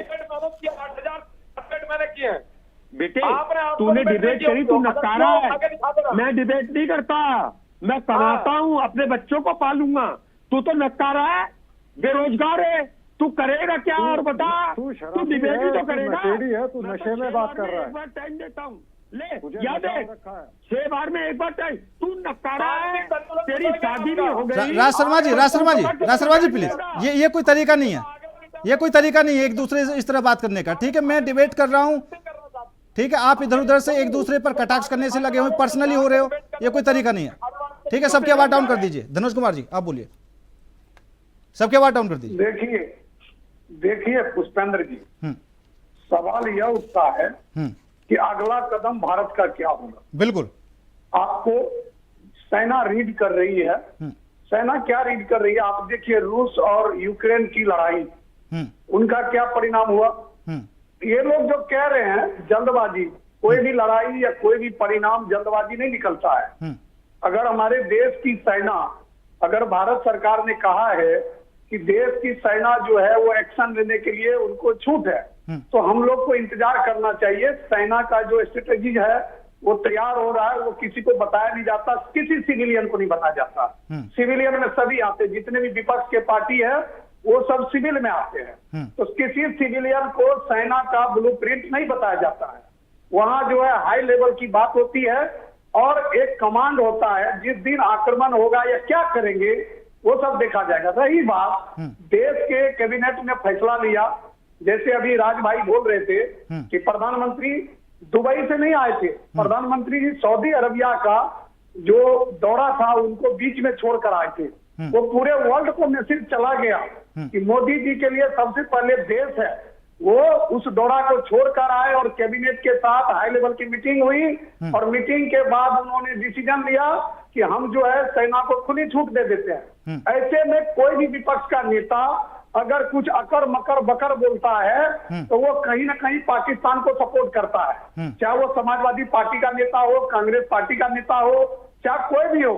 मैंने किए हैं बेटे, तूने डिबेट करी, तू नकारा है। मैं डिबेट नहीं करता, मैं कमाता हूँ, अपने बच्चों को पालूंगा। तू तो नकारा है, बेरोजगार है, तू करेगा क्या? और बता, तू डिबेट ही तो करेगा। तू नशे में बात कर रहा है। एक बार टाइम देता हूँ, ले याद है 6 बार में एक बार टाइम। तू नकारा है, तेरी शादी नहीं हो गई। राज शर्मा जी प्लीज, ये कोई तरीका नहीं है, ये कोई तरीका नहीं है एक दूसरे से इस तरह बात करने का। ठीक है, मैं डिबेट कर रहा हूँ, ठीक है, आप इधर उधर से एक दूसरे पर कटाक्ष करने से लगे हुए, पर्सनली हो रहे हो, ये कोई तरीका नहीं है। ठीक है, सबकी आवाज डाउन कर दीजिए। धनुष कुमार जी आप बोलिए, सबकी आवाज डाउन कर दीजिए। देखिए पुष्पेंद्र जी, सवाल यह उठता है कि अगला कदम भारत का क्या होगा। बिल्कुल। आपको सेना रीड कर रही है, सेना क्या रीड कर रही है? आप देखिए रूस और यूक्रेन की लड़ाई, उनका क्या परिणाम हुआ। ये लोग जो कह रहे हैं जल्दबाजी, कोई भी लड़ाई या कोई भी परिणाम जल्दबाजी नहीं निकलता है। अगर हमारे देश की सेना, अगर भारत सरकार ने कहा है कि देश की सेना जो है वो एक्शन लेने के लिए उनको छूट है, तो हम लोग को इंतजार करना चाहिए। सेना का जो स्ट्रेटेजी है वो तैयार हो रहा है, वो किसी को बताया नहीं जाता, किसी सिविलियन को नहीं बताया जाता। सिविलियन में सभी आते, जितने भी विपक्ष के पार्टी है वो सब सिविल में आते हैं, तो किसी सिविलियन को सेना का ब्लूप्रिंट नहीं बताया जाता है। वहां जो है हाई लेवल की बात होती है और एक कमांड होता है, जिस दिन आक्रमण होगा या क्या करेंगे वो सब देखा जाएगा। रही बात देश के कैबिनेट ने फैसला लिया, जैसे अभी राज भाई बोल रहे थे कि प्रधानमंत्री दुबई से नहीं आए थे, प्रधानमंत्री जी सऊदी अरबिया का जो दौरा था उनको बीच में छोड़कर आए थे। वो पूरे वर्ल्ड को मैसेज चला गया कि मोदी जी के लिए सबसे पहले देश है, वो उस दौरा को छोड़कर आए और कैबिनेट के साथ हाई लेवल की मीटिंग हुई और मीटिंग के बाद उन्होंने डिसीजन लिया कि हम जो है सेना को खुली छूट दे देते हैं। ऐसे में कोई भी विपक्ष का नेता अगर कुछ अकर मकर बकर बोलता है तो वो कहीं ना कहीं पाकिस्तान को सपोर्ट करता है, चाहे वो समाजवादी पार्टी का नेता हो, कांग्रेस पार्टी का नेता हो, चाहे कोई भी हो।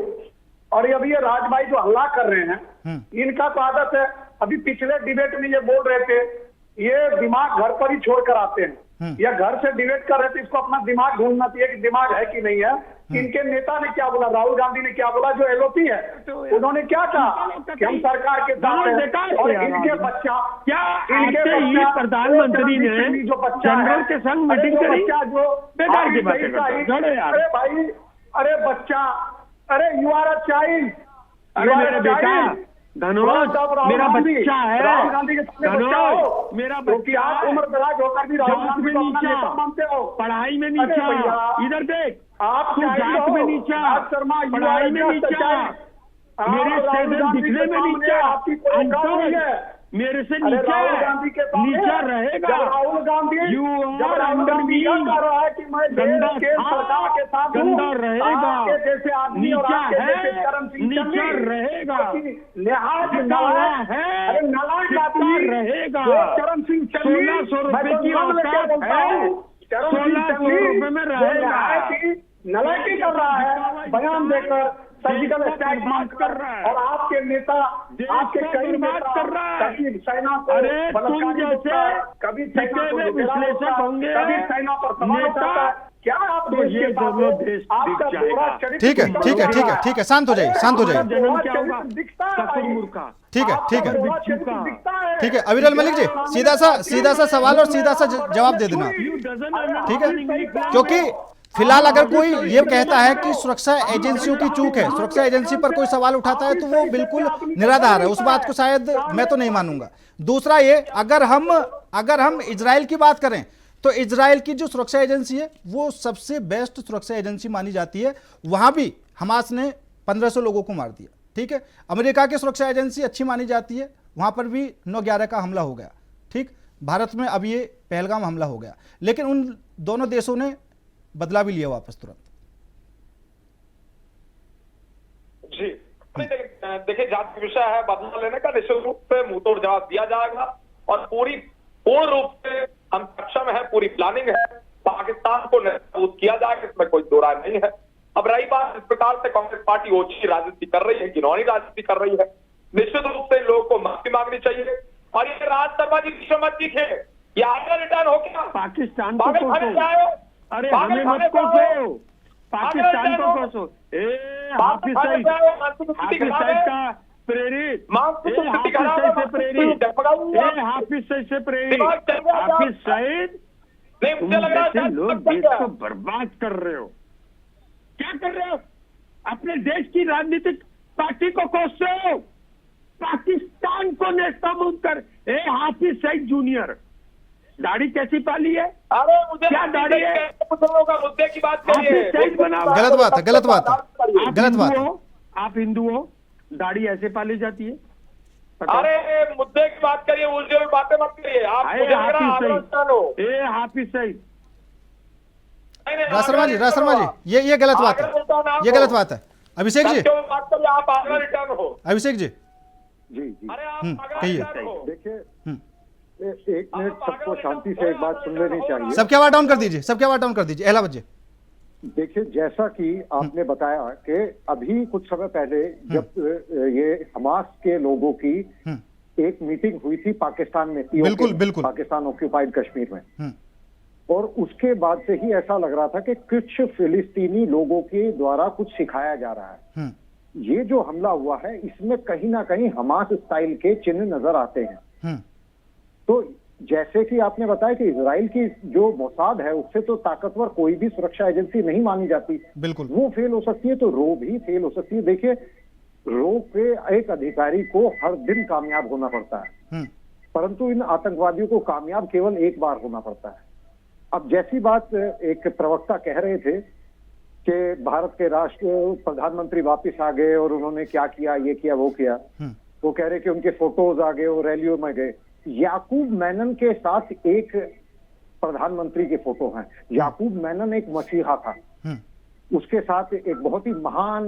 और अभी ये राज भाई जो हल्ला कर रहे हैं, इनका तो आदत है, अभी पिछले डिबेट में ये बोल रहे थे ये दिमाग घर पर ही छोड़ कर आते हैं, या घर से डिबेट कर रहे थे, इसको अपना दिमाग ढूंढना चाहिए कि दिमाग है कि नहीं है। इनके नेता ने क्या बोला, राहुल गांधी ने क्या बोला, जो एलओपी है उन्होंने क्या कहा कि हम सरकार के साथ हैं, और इनके बच्चा क्या इनके प्रधानमंत्री ने जो बच्चा जनरल के संग मीटिंग करी, जो बेकार की बातें करता है। अरे भाई, अरे बच्चा, अरे यू आर अ चाइल्ड, अरे मेरा बेटा धनोज मेरा बच्चा है, राहुल गांधी के धनोज मेरा बच्चा, आप उम्र दराज होकर भी राहुल गांधी को अपना नेता मानते हो, पढ़ाई में नीचा, इधर देख आप तू जात में नीचा, पढ़ाई में नीचा, मेरे से दिखने में नीचा, मेरे से नीचा नीचा रहेगा। Rahul Gandhi you are under me, कह रहा है कि मैं गंदा सरकार के साथ गंदा रहेगा। जैसे आदमी और नीचा आपके है, जैसे करम सिंह नीचा चन्नी, रहेगा। लिहाज टिका हुआ है, अरे नालायक टिका आदमी रहेगा। वो करम सिंह चन्नी 1600 मैं रुपए तो की नाम लेके औकात बोलता है, हूं, करम सिंह 1600 चन्नी रुपए में वो रहेगा। नालायकी कर रहा है, बयान देकर सर्जिकल देश को स्ट्राइक बर्बाद कर रहा है। और आपके नेता देश आपके को कई बर्बाद नेता कर रहा है। कभी सेना को अरे तुम बलात्कारी जैसे बोलता है, कभी सेना टिके को हुए लुटेरा विश्लेषक बोलता है, होंगे, कभी सेना पर सवाल नेता, उठाता है। क्या आप तो देश ये के साथ दोनों हो? देश आपका दिख दोहरा जाएगा। चरित्र ठीक है, ठीक है, ठीक है, ठीक है, शांत हो जाइए, शांत हो जाइए। जन्म क्या चरित्र होगा? दिखता है भाई। शुतुरमुर्ग का। ठीक है, ठीक है, आपका दोहरा चरित्र दिखता है। ठीक है। अविरल मलिक जी, सीधा सा सवाल और सीधा सा जवाब दे देना, ठीक है? क्योंकि फिलहाल अगर कोई ये कहता है कि सुरक्षा एजेंसियों की चूक है, सुरक्षा एजेंसी पर कोई सवाल उठाता है, तो वो बिल्कुल निराधार है। उस बात को शायद मैं तो नहीं मानूंगा। दूसरा ये, अगर हम इजराइल की बात करें तो इजराइल की जो सुरक्षा एजेंसी है वो सबसे बेस्ट सुरक्षा एजेंसी मानी जाती है। वहां भी हमास ने 1500 लोगों को मार दिया, ठीक है। अमेरिका की सुरक्षा एजेंसी अच्छी मानी जाती है, वहां पर भी 9/11 का हमला हो गया, ठीक। भारत में अब ये पहलगाम हमला हो गया, लेकिन उन दोनों देशों ने बदला भी लिया वापस तुरंत। जी देखिए, जांच विषय है, बदला लेने का निश्चित रूप से मुंहतोड़ जवाब दिया जाएगा और पूर्ण रूप से हम सक्षम है, पूरी प्लानिंग है, पाकिस्तान को नाबूद किया जाएगा, इसमें कोई दो राय नहीं है। अब रही बात इस प्रकार से कांग्रेस पार्टी ओछी राजनीति कर रही है, घिनौनी राजनीति कर रही है, निश्चित रूप से लोगों को माफी मांगनी चाहिए। और ये राज शर्मा जी विषय मत दिखे, ये आगे रिटर्न हो क्या? पाकिस्तान को पागल खाने कोसो। जाओ, अरे पागल हमें खाने मत जाओ। कोसो, पाकिस्तान को आगे कोसो। हाफिज हाफिज सईद का प्रेरित, हाफिज सईद से प्रेरित, हाफिज सईद, नहीं तुम मुझे लग रहा जैसे है लोग देश को बर्बाद कर रहे हो। क्या कर रहे हो? अपने देश की राजनीतिक पार्टी को कोसते हो, पाकिस्तान को नेस्तनाबूद कर। हाफिज सईद जूनियर, दाढ़ी कैसी पाली है? अरे मुझे क्या दाढ़ी है? मुसलमानों का मुद्दे की बात करिए। हाफिज सईद बना। गलत बात है, गलत बात है, आप गलत बात हिंदू है। हो, आप हिंदू हो, दाढ़ी ऐसे पाली जाती है? बताओ। अरे मुद्दे की बात करिए, उलझे हुए बातें मत करिए। आप मुझे लग रहा है आलोचना हो। हाफिज सईद, राज शर्मा जी, ये गलत बात है, ये गलत बात है। अभिषेक जी, बात करिए, आप आगरा रिटर्न हो। अभिषेक जी, जी जी अरे आप आगरा कहिए। रिटर्न हो। देखिए, एक मिनट सबको शांति से एक बात सुन लेनी चाहिए। सबकी आवाज डाउन कर दीजिए, सबकी आवाज डाउन कर दीजिए। अहलावत जी, देखिए, जैसा कि आपने बताया कि अभी कुछ समय पहले जब ये हमास के लोगों की एक मीटिंग हुई थी पाकिस्तान में, बिल्कुल। पाकिस्तान ऑक्यूपाइड कश्मीर में, और उसके बाद से ही ऐसा लग रहा था कि कुछ फिलिस्तीनी लोगों के द्वारा कुछ सिखाया जा रहा है। ये जो हमला हुआ है इसमें कहीं ना कहीं हमास स्टाइल के चिन्ह नजर आते हैं। तो जैसे कि आपने बताया कि इजराइल की जो मोसाद है उससे तो ताकतवर कोई भी सुरक्षा एजेंसी नहीं मानी जाती, बिल्कुल। वो फेल हो सकती है तो रो भी फेल हो सकती है। देखिए, रो के एक अधिकारी को हर दिन कामयाब होना पड़ता है, परंतु इन आतंकवादियों को कामयाब केवल एक बार होना पड़ता है। अब जैसी बात एक प्रवक्ता कह रहे थे कि भारत के प्रधानमंत्री वापस आ गए और उन्होंने क्या किया, ये किया, वो किया, वो कह रहे कि उनके फोटोज आ गए, वो रैलियों में गए। याकूब मेनन के साथ एक प्रधानमंत्री के फोटो हैं। याकूब मेनन एक मसीहा था, उसके साथ एक बहुत ही महान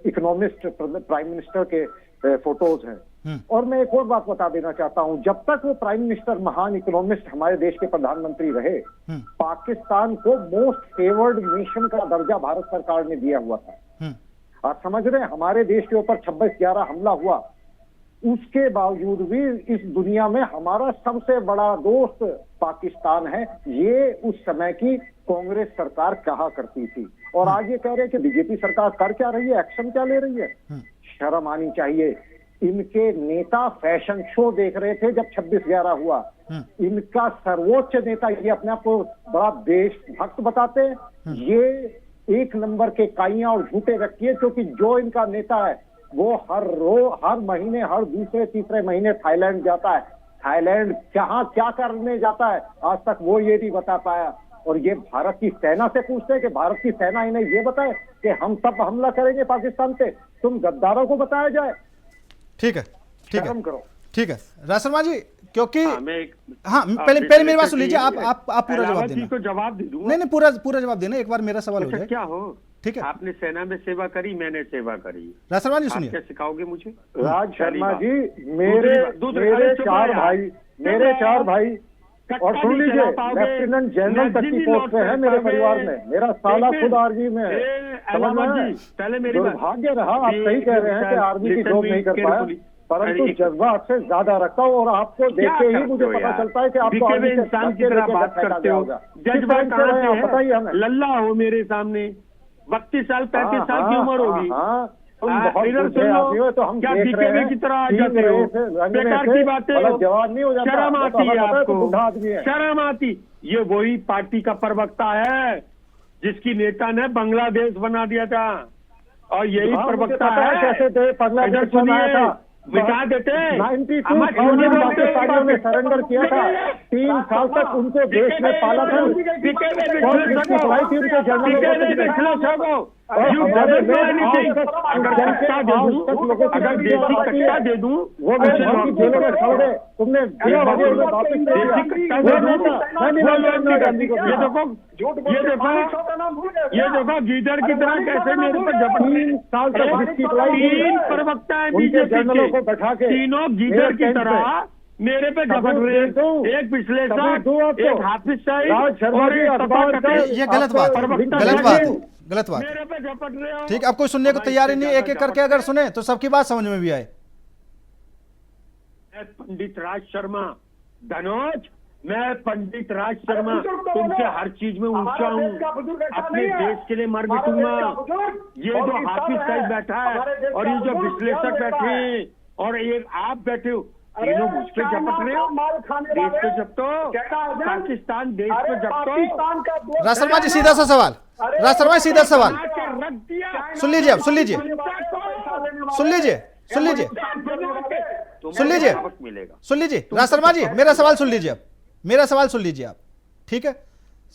इकोनॉमिस्ट प्राइम मिनिस्टर के फोटोज हैं। और मैं एक और बात बता देना चाहता हूं, जब तक वो प्राइम मिनिस्टर महान इकोनॉमिस्ट हमारे देश के प्रधानमंत्री रहे, पाकिस्तान को मोस्ट फेवर्ड नेशन का दर्जा भारत सरकार ने दिया हुआ था। आप समझ रहे हैं, हमारे देश के ऊपर 26/11 हमला हुआ, उसके बावजूद भी इस दुनिया में हमारा सबसे बड़ा दोस्त पाकिस्तान है, ये उस समय की कांग्रेस सरकार कहा करती थी। और आज ये कह रहे हैं कि बीजेपी सरकार कर क्या रही है, एक्शन क्या ले रही है। शर्म आनी चाहिए। इनके नेता फैशन शो देख रहे थे जब 26/11 हुआ। इनका सर्वोच्च नेता, ये अपने आप को बड़ा देशभक्त बताते हैं, ये एक नंबर के काइयां और झूठे व्यक्ति है, क्योंकि जो इनका नेता है वो हर महीने, हर दूसरे तीसरे महीने थाईलैंड जाता है। थाईलैंड क्या करने जाता है, आज तक वो ये नहीं बता पाया। और ये भारत की सेना से पूछते हैं कि भारत की सेना इन्हें ये बताए कि हम तब हमला करेंगे पाकिस्तान पे, तुम गद्दारों को बताया जाए। ठीक है, करो। ठीक है राज शर्मा जी, क्योंकि हाँ, पहले मेरी बात सुन लीजिए। आप पूरा जवाब देना। को जवाब दे दूं। नहीं, पूरा जवाब देना, एक बार मेरा सवाल हो जाए। क्या हो, ठीक है, आपने सेना में सेवा करी, मैंने सेवा करी। राज शर्मा जी आप सुनिए, क्या सिखाओगे मुझे? राज शर्मा जी, दूसरी बात, मेरे चुप चार रहो भाई, यार। मेरे चार भाई, और कट्टा सुन नहीं लीजिए, चला पाओगे, लेफ्टिनेंट जनरल तक की मैगजीन पोस्ट पे है लौट मेरे कर परिवार पाओगे। में। मेरा साला एक खुद मिनट, आर्मी में है। समझ अहमद में? जी, पहले मेरी बात, दुर्भाग्य रहा, आप सही कह रहे हैं कि आर्मी की जॉब नहीं कर पाया, परंतु जज्बा आपसे ज्यादा रखता हूँ, और आपको देख के ही मुझे पता चलता है कि आपको आर्मी के इंसान की तरह बात करते हो। जज्बा किस टाइम से रहे हैं, आप बताइए हमें। लल्ला हो मेरे सामने, 32 साल 35 साल की उम्र होगी। तुम बहुत इधर बुद्धे सुन लो, आदमी हो, तो हम क्या देख रहे बीकेबी हैं, की तरह आ सीख जाते रहे हो, थे, रंग में बेकार थे, की बातें मतलब हो। जवाब नहीं हो जाता, शर्म तो आती है हमें पता है कि आपको, बुढ़ा आदमी है। शर्म आती। ये वही पार्टी का प्रवक्ता है जिसकी नेता ने बांग्लादेश बना दिया था, और यही हाँ, मुझे प्रवक्ता पता है कैसे थे, बांग्लादेश इधर सुनिए, बनाया था, मिटा देते 92,000 पाकिस्तानियों ने सरेंडर किया था, 3 साल तक उनको देश में पाला था, और जिसकी सुनाई थी उनके जनरलों को, अगर देसी कट्टा दे दूं, वो मैं उनकी जेलों में छोड़ दे, तुमने वापस ये देखो गीदड़ की तरह कैसे मेरे पर झपट 3 साल तक जिसकी तीन प्रवक्ता है बीजेपी जनरलों को के, बैठा के तीनों गीदड़ की तरह मेरे पे झपट रहे हैं। एक विश्लेषक, एक हाफिज साहब और एक तथाकथित ये गलत बात है, गलत बात है, गलत बात है। मेरे पे झपट रहे हो। ठीक, अब कोई सुनने को तैयार ही नहीं, एक एक करके अगर सुने तो सबकी बात समझ में भी आए। पंडित राज शर्मा, धनोज, मैं पंडित राज शर्मा तुमसे हर चीज में ऊंचा हूँ, अपने देश के लिए मर मिटूंगा। ये जो हाफिज साहब बैठा है और ये जो विश्लेषक बैठे हैं और एक आप बैठे हो, तीनों मुझ पे झपट रहे हो। देश पे झपटो, पाकिस्तान देश पे झपटो। राज शर्मा जी सीधा सा सवाल, राज शर्मा जी सीधा सवाल रख दिया, सुन लीजिए, अब सुन लीजिए, सुन लीजिए, सुन लीजिए, सुन लीजिए, मिलेगा। सुन लीजिए राज शर्मा जी, मेरा सवाल सुन लीजिए, अब मेरा सवाल सुन लीजिए आप। ठीक है,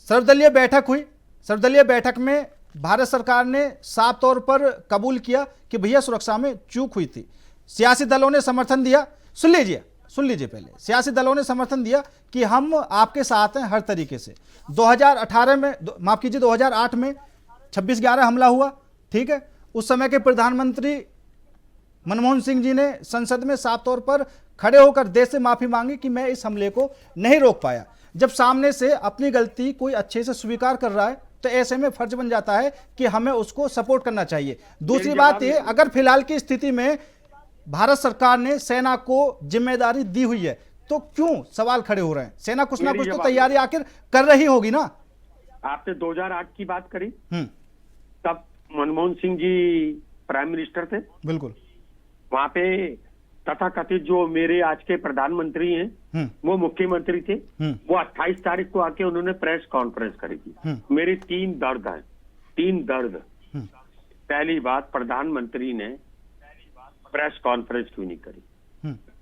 सर्वदलीय बैठक हुई, सर्वदलीय बैठक में भारत सरकार ने साफ तौर पर कबूल किया कि भैया सुरक्षा में चूक हुई थी। सियासी दलों ने समर्थन दिया, सुन लीजिए, सुन लीजिए, पहले सियासी दलों ने समर्थन दिया कि हम आपके साथ हैं हर तरीके से। 2018 में, माफ कीजिए 2008 में 26/11 हमला हुआ, ठीक है, उस समय के प्रधानमंत्री मनमोहन सिंह जी ने संसद में साफ तौर पर खड़े होकर देश से माफी मांगी कि मैं इस हमले को नहीं रोक पाया। जब सामने से अपनी गलती कोई अच्छे से स्वीकार कर रहा है तो ऐसे में फर्ज बन जाता है कि हमें उसको सपोर्ट करना चाहिए। दूसरी बात ये, अगर फिलहाल की स्थिति में भारत सरकार ने सेना को जिम्मेदारी दी हुई है तो क्यों सवाल खड़े हो रहे हैं? सेना कुछ ना कुछ तो तैयारी आखिर कर रही होगी ना। आपने 2008 की बात करी, तब मनमोहन सिंह जी प्राइम मिनिस्टर थे, बिल्कुल। वहां पे तथाकथित जो मेरे आज के प्रधानमंत्री हैं वो मुख्यमंत्री थे, वो 28 तारीख को आके उन्होंने प्रेस कॉन्फ्रेंस करी थी। मेरे 3 दर्द हैं, 3 दर्द। पहली बात, प्रधानमंत्री ने प्रेस कॉन्फ्रेंस क्यों नहीं करी?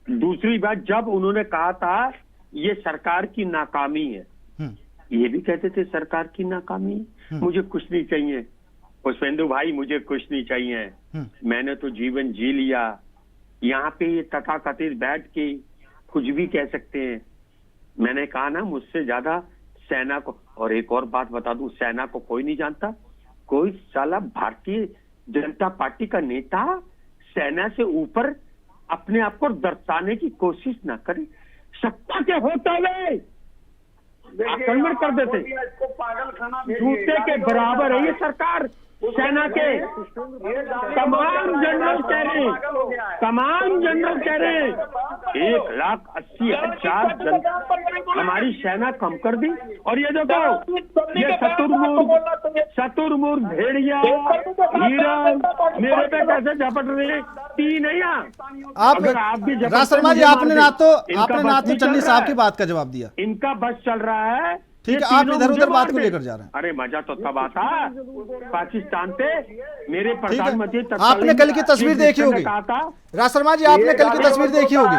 दूसरी बात, जब उन्होंने कहा था ये सरकार की नाकामी है, ये भी कहते थे सरकार की नाकामी है, मुझे कुछ नहीं चाहिए पुष्पेंदु भाई, मुझे कुछ नहीं चाहिए, मैंने तो जीवन जी लिया। यहाँ पे ये तथाकथित बैठ के कुछ भी कह सकते हैं। मैंने कहा ना, मुझसे ज्यादा सेना को, और एक और बात बता दूं, सेना को कोई नहीं जानता। कोई साला भारतीय जनता पार्टी का नेता सेना से ऊपर अपने आप को दर्शाने की कोशिश ना करे। सत्ता के होते हुए आक्रमण कर देते, जूते के बराबर है ये सरकार। सेना के तमाम जनरल कह रहे हैं, तमाम जनरल कह रहे हैं 1,80,000 हमारी सेना कम कर दी। और ये देखो, ये शतुरमुर्ग भेड़िया हिरन मेरे पे कैसे झपट रहे। 3 है आप भी राज शर्मा जी, आपने ना तो चन्नी साहब की बात का जवाब दिया। इनका बस चल रहा है, ठीक है, आप इधर उधर बात को लेकर जा रहे हैं। अरे मजा तो तब आता पाकिस्तान पे मेरे प्रधानमंत्री। आपने कल की तस्वीर देखी होगी राज शर्मा जी, आपने कल की तस्वीर देखी होगी,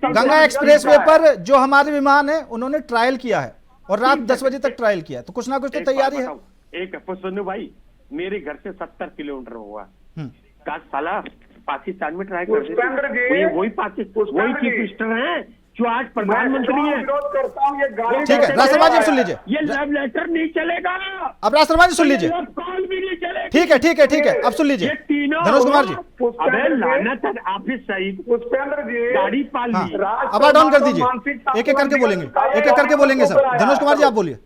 गंगा एक्सप्रेस वे पर जो हमारे विमान है उन्होंने ट्रायल किया है और रात 10 बजे तक ट्रायल किया है, तो कुछ ना कुछ तो तैयारी है। एक पुष्पेंदु भाई, मेरे घर से 70 किलोमीटर हुआ, का साला पाकिस्तान में ट्राई कर, वही चीफ मिनिस्टर हैं, जो आज प्रधानमंत्री है। विरोध करता हूँ, ये गाली ठीक है, राज शर्मा जी सुन लीजिए, ये लव लेटर नहीं चलेगा, अब राज शर्मा जी सुन लीजिए, कॉल भी नहीं चलेगा। ठीक है ठीक है ठीक है, अब सुन लीजिए ये तीनों धनुष कुमार जी, अबे लानत है, ऑफिस सईद पुष्पेंद्र जी गाड़ी पाल हाँ, ली। अब ऑन कर दीजिए, एक एक करके बोलेंगे, एक एक करके बोलेंगे सब। धनुष कुमार जी आप बोलिए।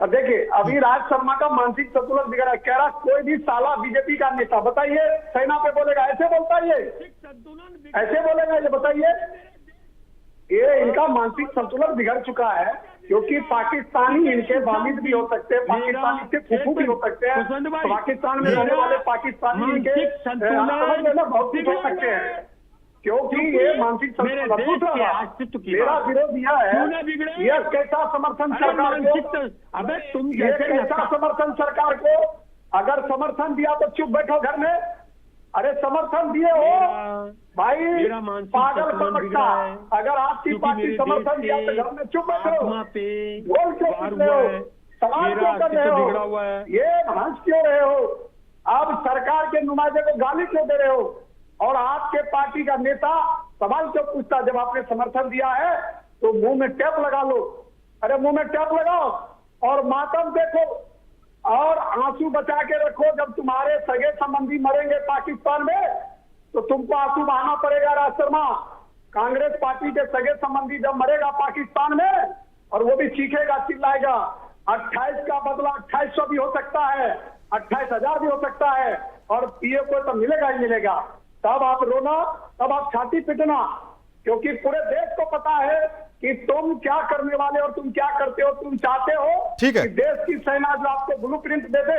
अब देखिए, अभी राज शर्मा का मानसिक संतुलन बिगड़ा है, कह रहा कोई भी साला बीजेपी का नेता बताइए सेना पे बोलेगा, ऐसे बोलता है ऐसे बोलेगा, ये बताइए। ये इनका मानसिक संतुलन बिगड़ चुका है, क्योंकि पाकिस्तानी इनके वालिद भी हो सकते हैं, पाकिस्तानी के फूफू भी हो सकते हैं, पाकिस्तान में रहने वाले पाकिस्तानी इनके बहुत कुछ हो सकते हैं, क्योंकि ये मानसिक संतुलन। मेरा विरोध यह है, यह कैसा समर्थन सरकार को, अबे तुम ये कैसा समर्थन सरकार को, अगर समर्थन दिया तो चुप बैठो घर में, अरे समर्थन दिए हो भाई, पागल समझता, अगर आपकी पार्टी समर्थन दिया तो घर में चुप बैठो, बोल क्यों कर रहे हो, सवाल क्यों कर रहे हो, ये हंस क्यों रहे हो, आप सरकार के नुमाइंदे को गाली क्यों दे रहे हो, और आपके पार्टी का नेता सवाल क्यों पूछता, जब आपने समर्थन दिया है तो मुंह में टेप लगा लो, अरे मुंह में टेप लगाओ और मातम देखो और आंसू बचा के रखो, जब तुम्हारे सगे संबंधी मरेंगे पाकिस्तान में तो तुमको आंसू बहाना पड़ेगा। राज शर्मा, कांग्रेस पार्टी के सगे संबंधी जब मरेगा पाकिस्तान में, और वो भी चीखेगा चिल्लाएगा, 28 का बदला 2800 भी हो सकता है, 28,000 भी हो सकता है, और पीए को तो मिलेगा ही मिलेगा, तब आप रोना, तब आप छाती पिटना, क्योंकि पूरे देश को पता है कि तुम क्या करने वाले और तुम क्या करते हो। तुम चाहते हो ठीक है कि देश की सेना जो आपको ब्लूप्रिंट दे दे,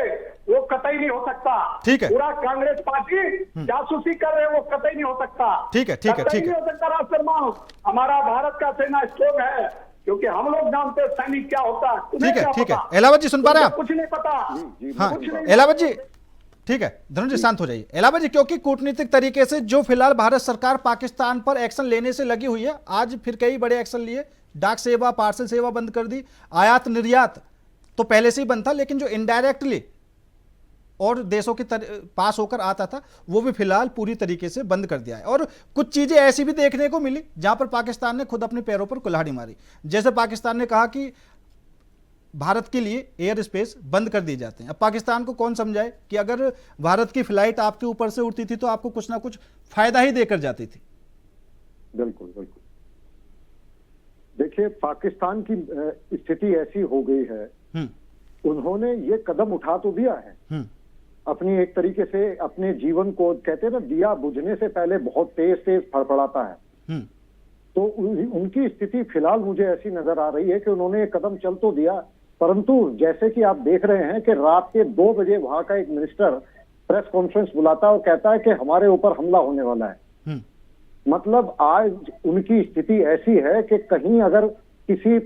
वो कतई नहीं हो सकता। ठीक है, पूरा कांग्रेस पार्टी जासूसी कर रहे हैं, वो कतई नहीं हो सकता। ठीक है ठीक है ठीक नहीं है, हो सकता। राज शर्मा, हमारा भारत का सेना स्ट्रोंग है, क्योंकि हम लोग जानते हैं सैनिक क्या होता है। ठीक है ठीक है। एलावत जी सुन पा रहे हैं आप? कुछ नहीं पता। हाँ एलावत जी, ठीक है धनुष जी शांत हो जाइए। एलावत जी, क्योंकि कूटनीतिक तरीके से जो फिलहाल भारत सरकार पाकिस्तान पर एक्शन लेने से लगी हुई है, आज फिर कई बड़े एक्शन लिए, डाक सेवा पार्सल सेवा बंद कर दी, आयात निर्यात तो पहले से ही बंद था, लेकिन जो इनडायरेक्टली और देशों के पास होकर आता था वो भी फिलहाल पूरी तरीके से बंद कर दिया है। और कुछ चीजें ऐसी भी देखने को मिली जहां पर पाकिस्तान ने खुद अपने पैरों पर कुल्हाड़ी मारी, जैसे पाकिस्तान ने कहा कि भारत के लिए एयर स्पेस बंद कर दिए जाते हैं। अब पाकिस्तान को कौन समझाए कि अगर भारत की फ्लाइट आपके ऊपर से उड़ती थी तो आपको कुछ ना कुछ फायदा ही देकर जाती थी। बिल्कुल बिल्कुल। देखिए, पाकिस्तान की स्थिति ऐसी हो गई है, उन्होंने ये कदम उठा तो दिया है, अपनी एक तरीके से अपने जीवन को, कहते हैं ना दिया बुझने से पहले बहुत तेज तेज फड़फड़ाता है, तो उनकी स्थिति फिलहाल मुझे ऐसी नजर आ रही है कि उन्होंने ये कदम चल तो दिया, परंतु जैसे कि आप देख रहे हैं कि रात के 2 बजे वहां का एक मिनिस्टर प्रेस कॉन्फ्रेंस बुलाता है और कहता है कि हमारे ऊपर हमला होने वाला है। मतलब आज उनकी स्थिति ऐसी है कि कहीं अगर किसी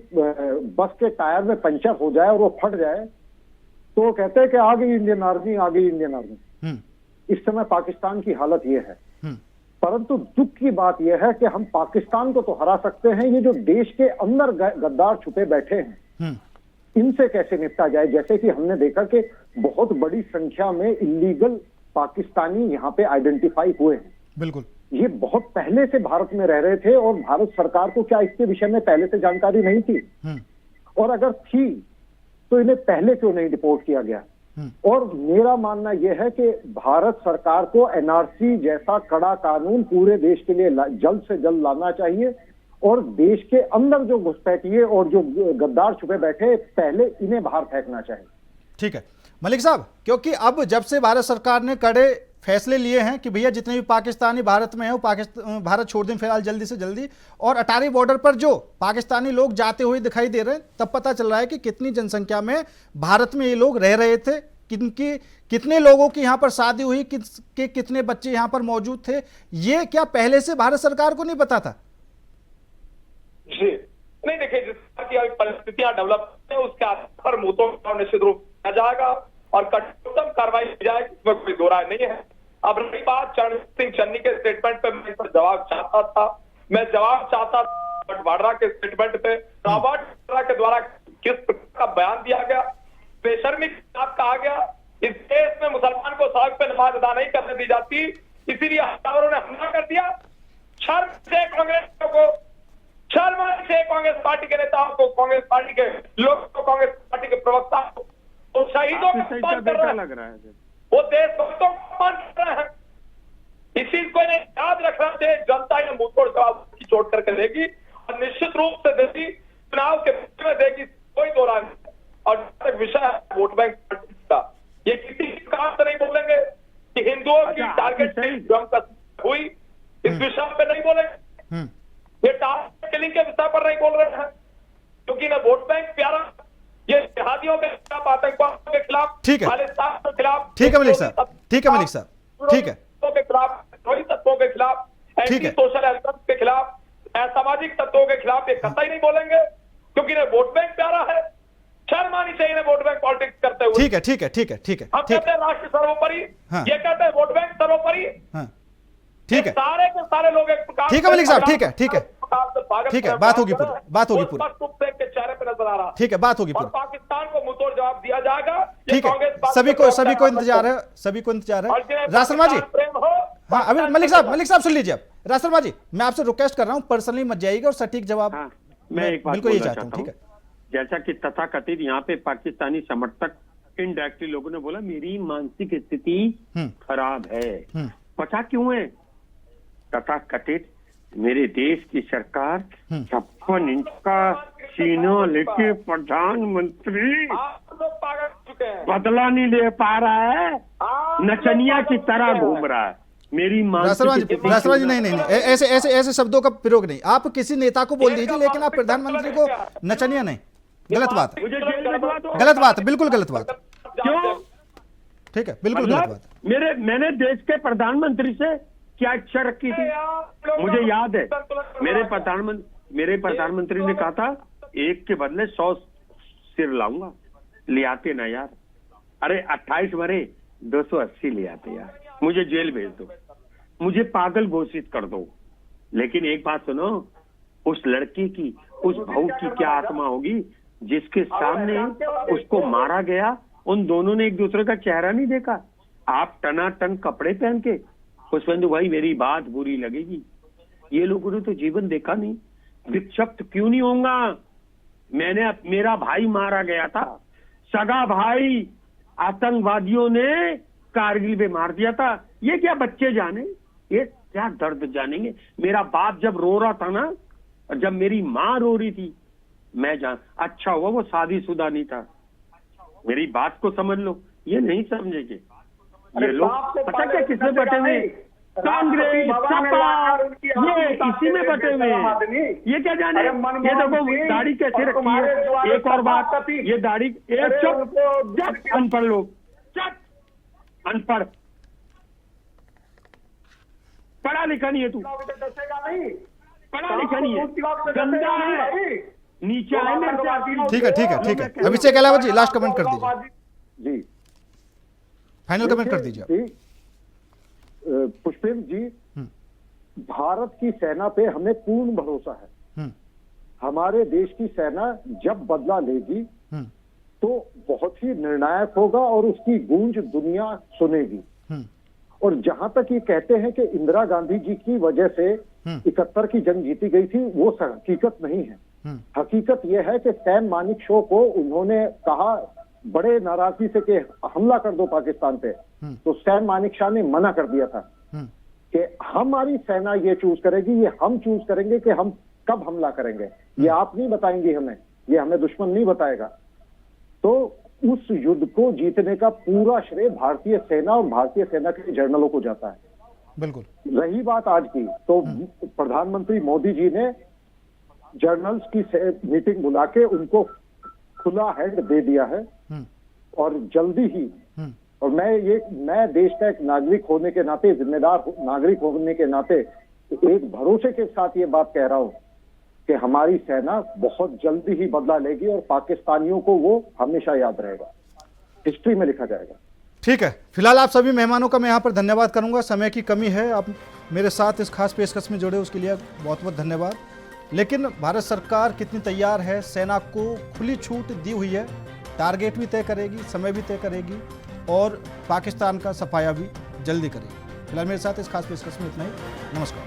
बस के टायर में पंचर हो जाए और वो फट जाए तो कहते हैं कि आ गई इंडियन आर्मी, आ गई इंडियन आर्मी। इस समय पाकिस्तान की हालत ये है, परंतु दुख की बात यह है कि हम पाकिस्तान को तो हरा सकते हैं, ये जो देश के अंदर गद्दार छुपे बैठे हैं इनसे कैसे निपटा जाए। जैसे कि हमने देखा कि बहुत बड़ी संख्या में इलीगल पाकिस्तानी यहाँ पे आइडेंटिफाई हुए हैं। बिल्कुल, ये बहुत पहले से भारत में रह रहे थे और भारत सरकार को क्या इसके विषय में पहले से जानकारी नहीं थी, और अगर थी तो इन्हें पहले क्यों नहीं डिपोर्ट किया गया। और मेरा मानना यह है कि भारत सरकार को एनआरसी जैसा कड़ा कानून पूरे देश के लिए जल्द से जल्द लाना चाहिए, और देश के अंदर जो घुसपैठिए और जो गद्दार छुपे बैठे पहले इन्हें बाहर फेंकना चाहिए। ठीक है मलिक साहब, क्योंकि अब जब से भारत सरकार ने कड़े फैसले लिए हैं कि भैया जितने भी पाकिस्तानी भारत में हैं वो भारत छोड़ दें फिलहाल जल्दी से जल्दी, और अटारी बॉर्डर पर जो पाकिस्तानी लोग जाते हुए दिखाई दे रहे हैं, तब पता चल रहा है कि कितनी जनसंख्या में भारत में ये लोग रह रहे थे, कितने लोगों की यहाँ पर शादी हुई, कितने बच्चे यहाँ पर मौजूद थे। ये क्या पहले से भारत सरकार को नहीं पता था? जी नहीं, देखिए जिस तरह की परिस्थितियां डेवलप है उसके आधार पर मुद्दों निश्चित रूप किया जाएगा और कठोरतम कार्रवाई की जाएगी, इसमें कोई दो राय नहीं है। अब रही बात चरण सिंह चन्नी के स्टेटमेंट पे, मैं इस पर जवाब चाहता था, बट वाड्रा के स्टेटमेंट पे रॉबर्ट वाड्रा के द्वारा किस प्रकार का बयान दिया गया, बेशर्मी के साथ कहा गया इस देश में मुसलमान को सड़क पे नमाज अदा नहीं करने दी जाती, इसीलिए हमलावरों ने हमला कर दिया। शर्म से कांग्रेस को शर्म आनी चाहिए कांग्रेस पार्टी के नेताओं को, कांग्रेस पार्टी के लोगों को, कांग्रेस पार्टी के प्रवक्ता को। तो शहीदों का अपमान कर रहे हैं, लग रहा है वो देशभक्तों का अपमान कर रहे हैं। इसी को इन्हें याद रखना चाहिए। जनता इन्हें मुंहतोड़ जवाब की चोट करके देगी और निश्चित रूप से देगी, चुनाव के में देगी, कोई दो राय नहीं। और जब तक विषय है वोट बैंक पॉलिटिक्स का, ये किसी काम से नहीं बोलेंगे कि हिंदुओं की टारगेट हुई, इस विषय पे नहीं बोलेंगे। ये टारगेट किलिंग के विषय पर नहीं बोल रहे हैं, क्योंकि इन्हें वोट बैंक प्यारा। ये जिहादियों के खिलाफ, आतंकवादियों के खिलाफ, ठीक है, खालिस्तान के खिलाफ, ठीक है मलिक साहब, ठीक है मलिक साहब, ठीक है, के खिलाफ, तत्वों के खिलाफ, ठीक है, सोशल एलिमेंट्स के खिलाफ, असामाजिक तत्वों के खिलाफ ये कतई नहीं बोलेंगे, क्योंकि इन्हें वोट बैंक प्यारा है। शर्म आनी चाहिए इन्हें वोट बैंक पॉलिटिक्स करते हुए। ठीक है, ठीक है, ठीक है, ठीक है, हम कहते हैं राष्ट्र सर्वोपरि, ये कहते हैं वोट बैंक सर्वोपरि। ठीक है, सारे के सारे लोग एक प्रकार, ठीक है मलिक साहब, ठीक है, ठीक है, ठीक है, बात होगी पूरी, बात होगी पूरी, स्पष्ट रूप से इनके चेहरे पे नजर आ रहा। ठीक है, बात होगी और पूरी, पाकिस्तान को मुंहतोड़ जवाब दिया जाएगा। ठीक है, सभी को इंतजार है, सभी को इंतजार है। रासलमा जी, हाँ अभी मलिक साहब सुन लीजिए। अब रासलमा जी, मैं आपसे रिक्वेस्ट कर रहा हूँ, पर्सनली मत जाइएगा और सटीक जवाब मैं एक बात बिल्कुल ये बोलना चाहता हूँ। चाहता ठीक है, जैसा कि तथाकथित यहाँ पे पाकिस्तानी समर्थक इनडायरेक्टली लोगों ने बोला मेरी मानसिक स्थिति खराब है। पता क्यों है? तथाकथित मेरे देश की सरकार 56 इंच का सीना लेके प्रधानमंत्री बदला नहीं ले पा रहा है, नचनिया की तरह घूम रहा है। मेरी रासलमा जी नहीं, ऐसे शब्दों का प्रयोग नहीं। आप किसी नेता को बोल दीजिए, लेकिन आप प्रधानमंत्री को नचनिया नहीं, गलत बात है, गलत बात है, बिल्कुल गलत बात है। क्यों? ठीक है, बिल्कुल गलत बात है। मैंने देश के प्रधानमंत्री से क्या इच्छा रखी थी? मुझे याद है मेरे प्रधानमंत्री ने कहा था 1 के बदले 100 सिर लाऊंगा। ले आते ना यार, अरे 28 मरे 280 ले आते यार। मुझे जेल भेज दो, मुझे पागल घोषित कर दो, लेकिन एक बात सुनो, उस लड़की की, उस बहू की क्या आत्मा होगी जिसके सामने उसको मारा गया। उन दोनों ने एक दूसरे का चेहरा नहीं देखा। आप टनाटन कपड़े पहन के खुशबंधु भाई मेरी बात बुरी लगेगी, ये लोगों ने तो जीवन देखा नहीं, विक्षिप्त क्यों नहीं होगा? मेरा भाई मारा गया था, सगा भाई आतंकवादियों ने कारगिल में मार दिया था। ये क्या बच्चे जाने, ये क्या दर्द जानेंगे? मेरा बाप जब रो रहा था ना, जब मेरी माँ रो रही थी, मैं जान, अच्छा हुआ वो शादीशुदा नहीं था। मेरी बात को समझ लो, ये नहीं समझेंगे ये लोग। पता क्या किसमें बटे हुए? कांग्रेस, सपा, ये इसी में बटे हुए हैं। ये क्या जाने, ये देखो दाढ़ी कैसे रखी है। एक और बात, ये दाढ़ी, चुप अनपढ़ लोग, चुप अनपढ़, पढ़ा लिखा नहीं है तू, पढ़ा लिखा नहीं है, गंदा है, नीचे है मेरे। ठीक है, ठीक है, ठीक है। अभिषेक अहलावत जी, लास्ट कमेंट कर दीजिए जी, फाइनल कमेंट कर दीजिए। पुष्पेंद्र जी, भारत की सेना पे हमें पूर्ण भरोसा है। हमारे देश की सेना जब बदला लेगी तो बहुत ही निर्णायक होगा और उसकी गूंज दुनिया सुनेगी। और जहां तक ये कहते हैं कि इंदिरा गांधी जी की वजह से 71 की जंग जीती गई थी, वो हकीकत नहीं है। हकीकत यह है कि सैम मानेकशॉ को उन्होंने कहा बड़े नाराजगी से कि हमला कर दो पाकिस्तान पे, तो सैम मानेकशॉ ने मना कर दिया था कि हमारी सेना ये चूज करेगी, ये हम चूज करेंगे कि हम कब हमला करेंगे, ये आप नहीं बताएंगे हमें, ये हमें दुश्मन नहीं बताएगा। तो उस युद्ध को जीतने का पूरा श्रेय भारतीय सेना और भारतीय सेना के जनरलों को जाता है। बिल्कुल। रही बात आज की, तो प्रधानमंत्री मोदी जी ने जनरल्स की मीटिंग बुला के उनको खुला हैंड दे दिया है और जल्दी ही, और मैं देश का एक नागरिक होने के नाते, जिम्मेदार नागरिक होने के नाते एक भरोसे के साथ ये बात कह रहा हूं कि हमारी सेना बहुत जल्दी ही बदला लेगी और पाकिस्तानियों को वो हमेशा याद रहेगा, हिस्ट्री में लिखा जाएगा। ठीक है, फिलहाल आप सभी मेहमानों का मैं यहाँ पर धन्यवाद करूंगा। समय की कमी है, आप मेरे साथ इस खास पेशकश में जुड़े उसके लिए बहुत बहुत धन्यवाद। लेकिन भारत सरकार कितनी तैयार है, सेना को खुली छूट दी हुई है, टारगेट भी तय करेगी, समय भी तय करेगी और पाकिस्तान का सफाया भी जल्दी करेगी। फिलहाल मेरे साथ इस खास पेशकश में इतना ही। नमस्कार।